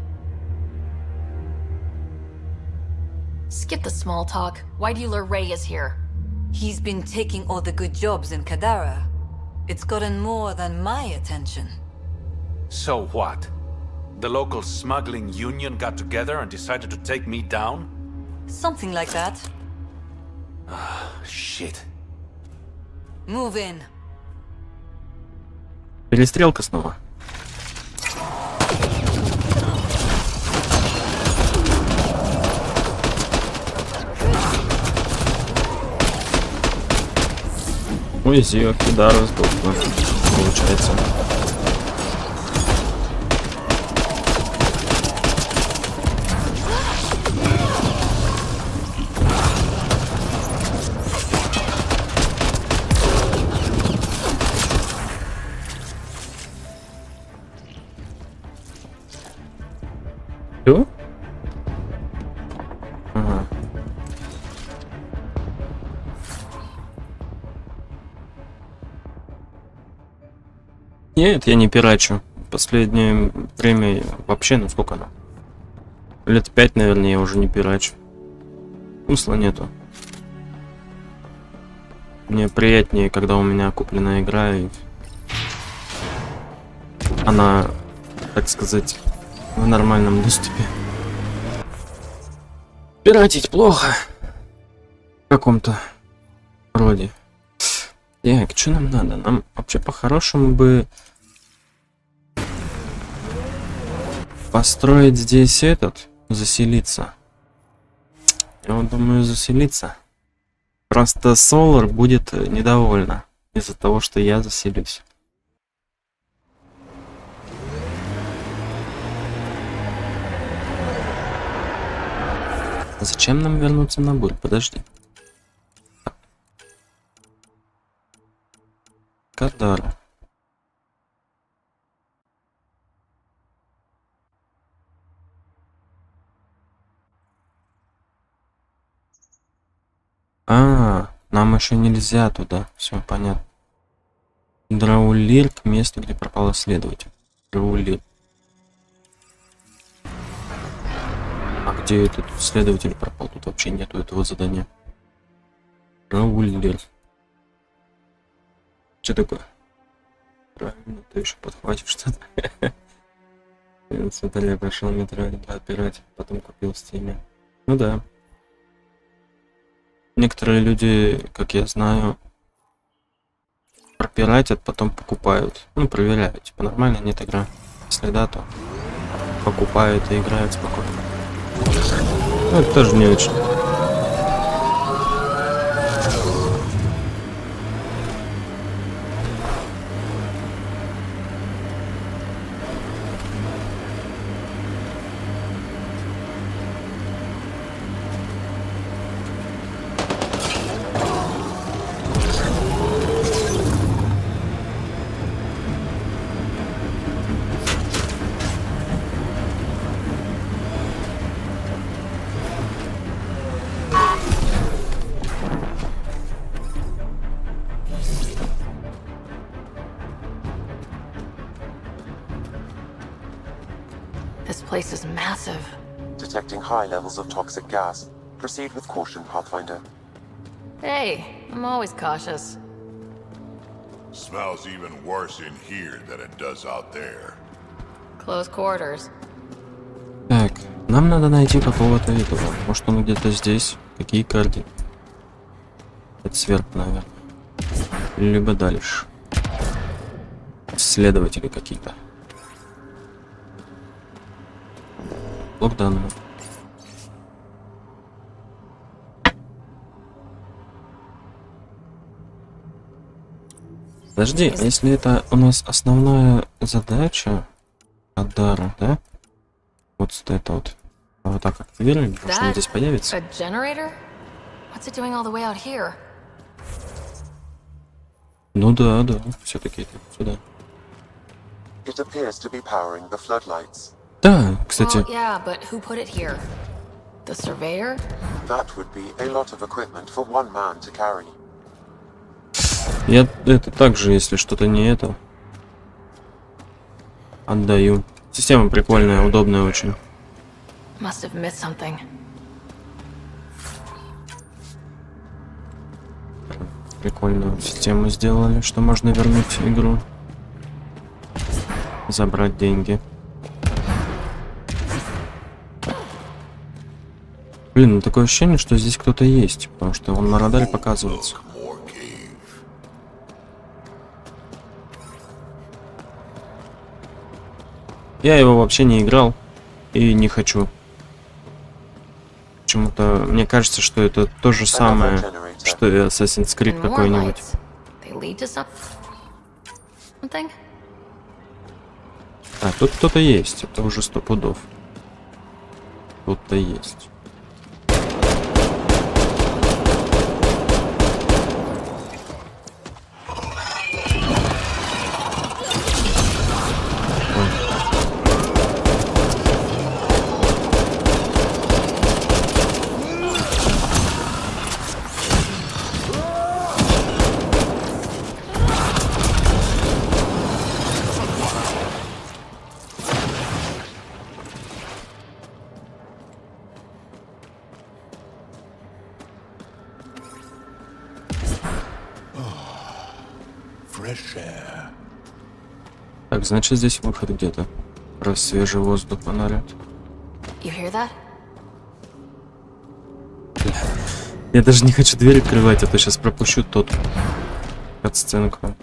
Skip the small talk. Why do you lure Reyes here? He's been taking all the good jobs in Kadara. It's gotten more than my attention. So what? The local smuggling union got together and decided to take me down? Something like that. Shit. Move in. Перестрелка снова. Ой, Зио, да, раздохла. Получается. Всё? Ага. Нет, я не пирачу. Последнее время вообще, ну сколько оно? Лет 5, наверное, я уже не пирачу. Смысла нету. Мне приятнее, когда у меня купленная игра, и она, так сказать, в нормальном доступе. Пиратить плохо. В каком-то роде. Так, что нам надо? Нам вообще по-хорошему бы построить здесь заселиться. Я вот думаю, заселиться. Просто Solar будет недовольна из-за того, что я заселюсь. Зачем нам вернуться на бурь? Подожди. Кадара. Нам еще нельзя туда. Все понятно. Драулир к месту, где пропал исследователь. Драулир. А где этот исследователь пропал? Тут вообще нету этого задания. Драулир. Что такое? Правильно, ты еще подхватишь что-то. Сюда я пошел метро опирать, потом купил в Стиме. Ну да. Некоторые люди, как я знаю, пропиратят, потом покупают. Ну, проверяют. Типа, нормально, нет игра. Если да, то покупают и играют спокойно. Ну, это тоже не очень. This place is massive. Detecting high levels of toxic gas. Proceed with caution, Pathfinder. Hey, I'm always cautious. Smells even worse in here than it does out there. Close quarters. Так, нам надо найти какого-то этого. Может, он где-то здесь? Какие координаты? Это сверху, наверное. Либо дальше. Исследователи какие-то. Блок данных. Подожди, а если это у нас основная задача Адара, да? Вот это вот. А вот так активируем, может он здесь появится? A generator? What's it doing all the way out here? Ну да, да, все-таки это сюда. It appears to be powering the floodlights. Да, кстати. Well, yeah, but who put it here? The surveyor? That would be a lot of equipment for one man to carry. Я это также, если что-то не это, отдаю. Система прикольная, удобная очень. Must have missed something. Прикольную систему сделали, что можно вернуть игру, забрать деньги. Блин, ну такое ощущение, что здесь кто-то есть, потому что он на радаре показывается. Я его вообще не играл и не хочу. Почему-то мне кажется, что это то же самое, что и Assassin's Creed какой-нибудь. А, тут кто-то есть, это уже 100 пудов. Кто-то есть. Так, значит, здесь выход где-то. Раз свежий воздух фонарят. Я даже не хочу дверь открывать, а то сейчас пропущу тот кат-сценку.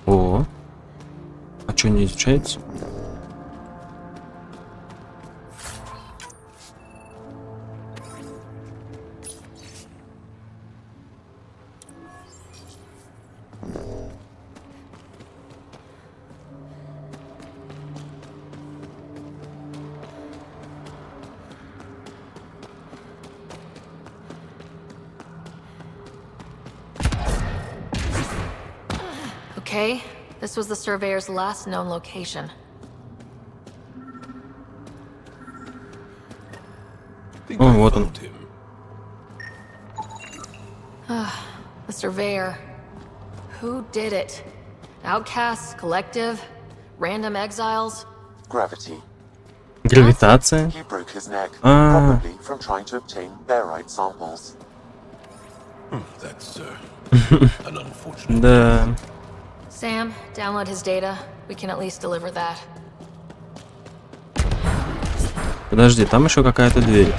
О, а что не изучается? Okay, this was the surveyor's last known location. О, вот он. The surveyor. Who did it? Outcasts, collective, random exiles? Gravity. Гравитация? He broke his neck, probably from trying to obtain barite samples. That's an unfortunate. Да. Sam, download his data. We can at least deliver that. Подожди, там еще какая-то дверь.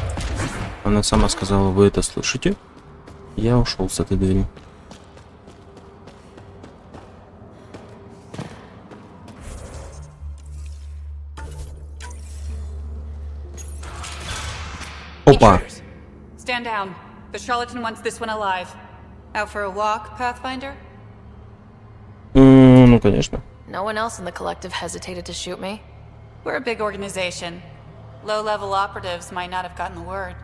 Она сама сказала, вы это слышите? Я ушел с этой двери. Опа. Stand down. The charlatan wants this one alive. Out for a walk, Pathfinder? Ну, конечно. No one else in the collective hesitated to shoot me. We're a big organization. Low-level operatives might not have gotten the word.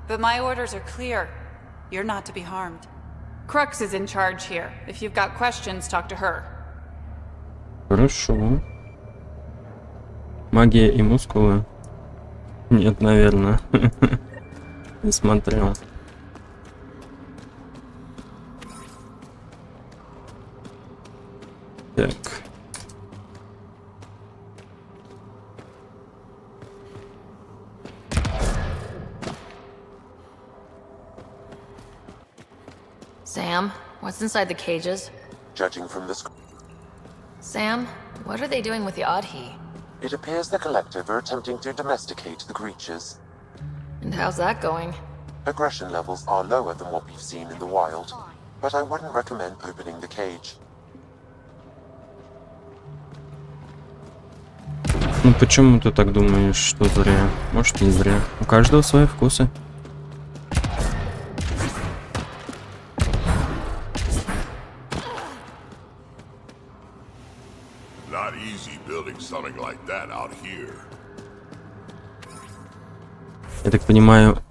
But my orders are clear. You're not to be harmed. Crux is in charge here. If you've got questions, talk to her. Хорошо. Магия и мускулы? Нет, наверное. Не смотрел. Так. Sam, what's inside the cages? Judging from the Sam, what are they doing with the Adhi? it appears the collective are attempting to domesticate the creatures. And how's that going? Aggression levels are lower than what we've seen in the wild, but I wouldn't recommend opening the cage. Ну почему ты так думаешь, что зря? Может, не зря. У каждого свои вкусы. Not easy building something like that out here. Я так понимаю,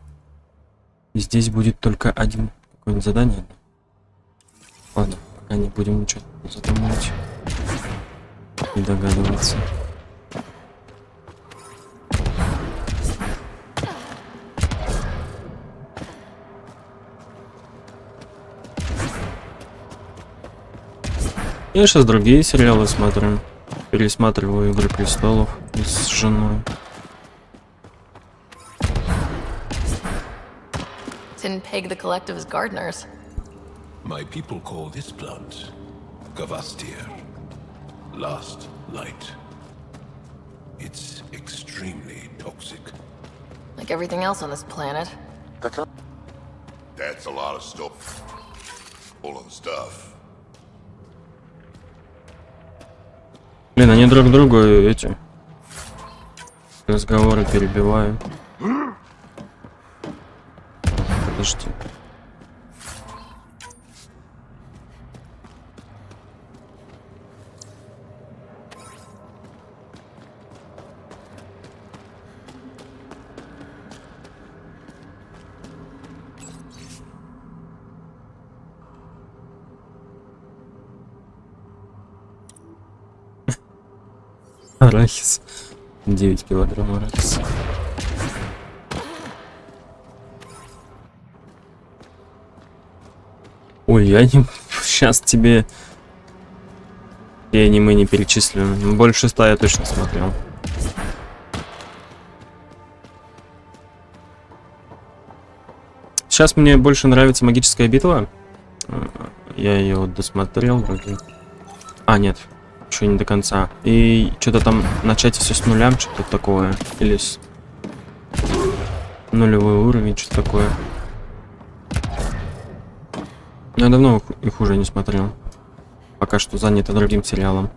здесь будет только один какое-нибудь задание. Ладно, пока не будем ничего задумывать и догадываться. Я сейчас другие сериалы смотрю. Пересматриваю «Игры престолов» с женой. Didn't peg the collective as gardeners. My people call this plant Gavastir. Last light. It's extremely toxic. like everything else on this planet. That's a lot of stuff. Full of stuff. Блин, они друг друга эти разговоры перебивают. Подожди. Арахис. 9 килограмм арахиса. Ой, я не... Сейчас тебе... Я аниме не перечислю. Больше 100 я точно смотрел. Сейчас мне больше нравится магическая битва. Я ее досмотрел вроде. А, нет. Еще не до конца. И что-то там начать все с нуля, что-то такое. Или с... нулевой уровень, что-то такое. Я давно их уже не смотрел. Пока что занят другим сериалом.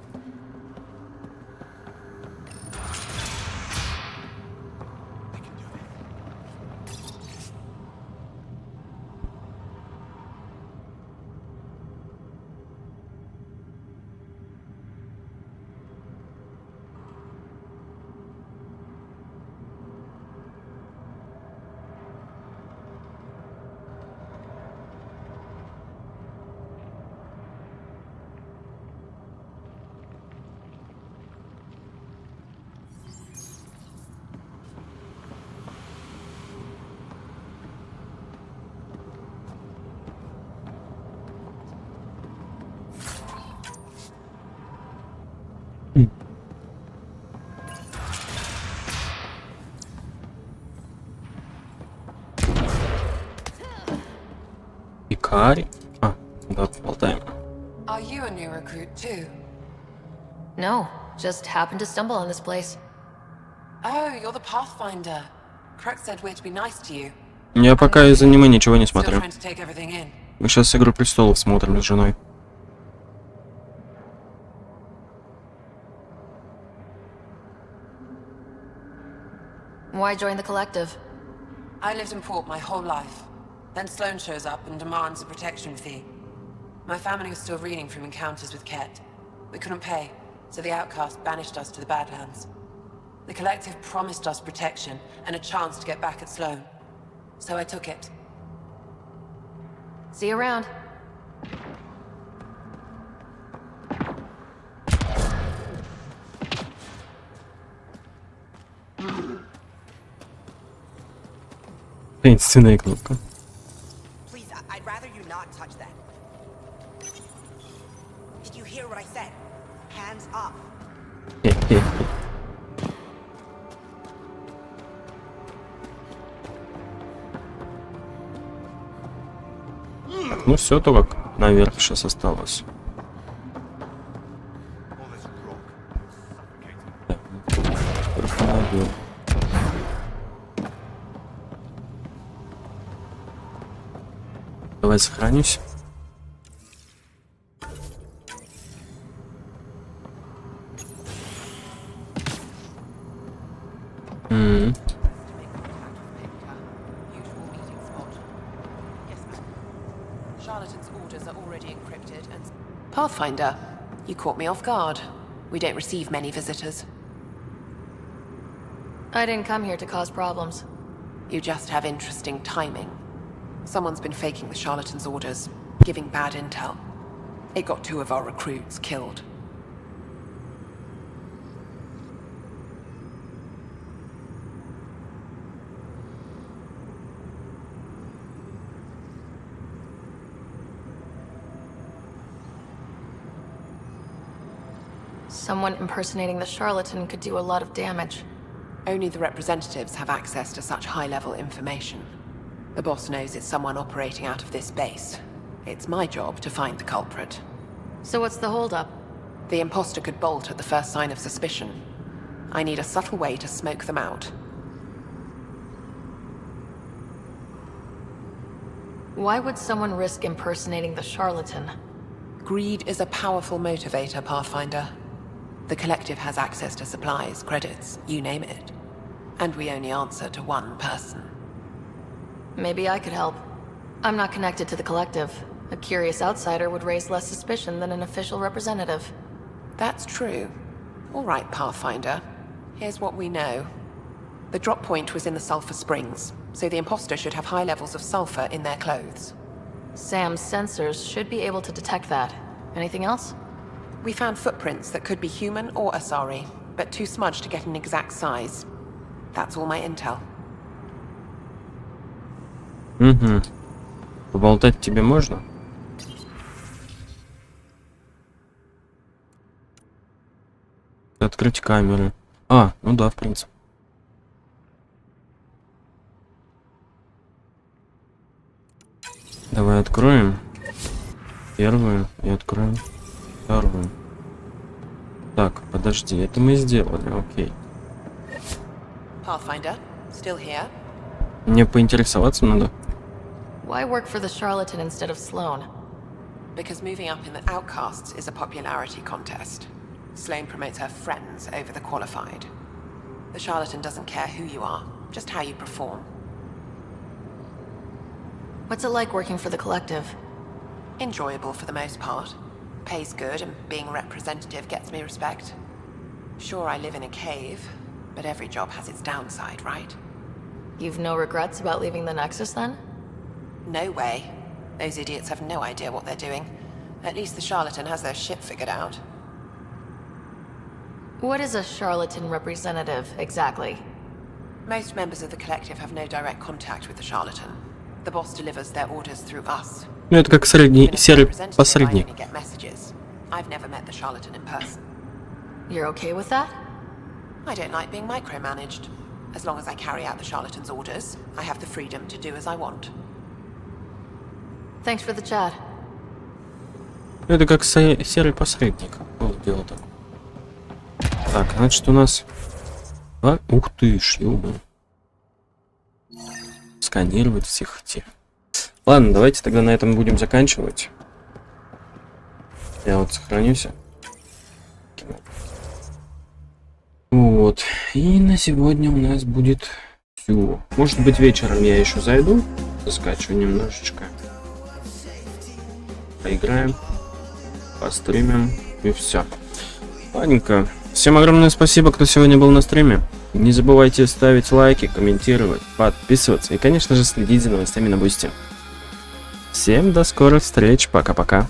Икари? А, да, болтаем. Are you a new recruit too? No, just happened to stumble on this place. Oh, you're the Pathfinder. Crux said we're to be nice to you. Я пока из аниме ничего не Still смотрю. trying to take everything in. Мы сейчас «Игру престолов» смотрим с женой. Why join the collective? I lived in port my whole life. Then Sloane shows up and demands a protection fee. My family was still reeling from encounters with Ket. We couldn't pay, so the outcast banished us to the Badlands. The collective promised us protection and a chance to get back at Sloane. So I took it. See you around. Таинственная кнопка. Please, I'd rather you not touch that. Did you hear what I said? Hands up. Ну все, только наверх сейчас осталось. Только наверх. Давай сохранюсь. Charlatan's orders are already encrypted and... Pathfinder, you caught me off guard. We don't receive many visitors. I didn't come here to cause problems. You just have interesting timing. Someone's been faking the Charlatan's orders, giving bad intel. It got 2 of our recruits killed. Someone impersonating the charlatan could do a lot of damage. Only the representatives have access to such high-level information. The boss knows it's someone operating out of this base. It's my job to find the culprit. So what's the holdup? The imposter could bolt at the first sign of suspicion. I need a subtle way to smoke them out. Why would someone risk impersonating the charlatan? Greed is a powerful motivator, Pathfinder. The Collective has access to supplies, credits, you name it. And we only answer to one person. Maybe I could help. I'm not connected to the Collective. A curious outsider would raise less suspicion than an official representative. That's true. All right, Pathfinder. Here's what we know. The drop point was in the Sulphur Springs, so the imposter should have high levels of sulfur in their clothes. Sam's sensors should be able to detect that. Anything else? We found footprints that could be human or Asari, but too smudged to get an exact size. That's all my intel. Угу. Поболтать тебе можно? Открыть камеры. А, ну да, в принципе. Давай откроем первую и откроем вторую. Так, подожди, это мы сделали, окей. Pathfinder, still here? Мне поинтересоваться надо. Why work for the charlatan instead of Sloan? Because moving up in the outcasts is a popularity contest. Sloan promotes her friends over the qualified. The charlatan doesn't care who you are, just how you perform. What's it like working for the Collective? Enjoyable for the most part. Pays good and being representative gets me respect. Sure, I live in a cave, but every job has its downside, right? You've no regrets about leaving the Nexus then? No way. Those idiots have no idea what they're doing. At least the charlatan has their shit figured out. What is a charlatan representative, exactly? Most members of the Collective have no direct contact with the charlatan. The boss delivers their orders through us. Ну это как средний серый посредник. I've never met the charlatan in person. You're okay with that? I don't like being micromanaged. As long as I carry out the charlatan's orders, I have the freedom to do as I want. Thanks for the chat. Это как серый посредник. Вот дело-то. Так, значит у нас... А? Ух ты ж, ёбаный. Сканировать всех тех. Ладно, давайте тогда на этом будем заканчивать. Я вот сохранюсь. Вот. И на сегодня у нас будет все. Может быть, вечером я еще зайду. Заскачу немножечко. Поиграем. Постримим. И все. Ладненько. Всем огромное спасибо, кто сегодня был на стриме. Не забывайте ставить лайки, комментировать, подписываться и, конечно же, следить за новостями на Бусти. Всем до скорых встреч. Пока-пока.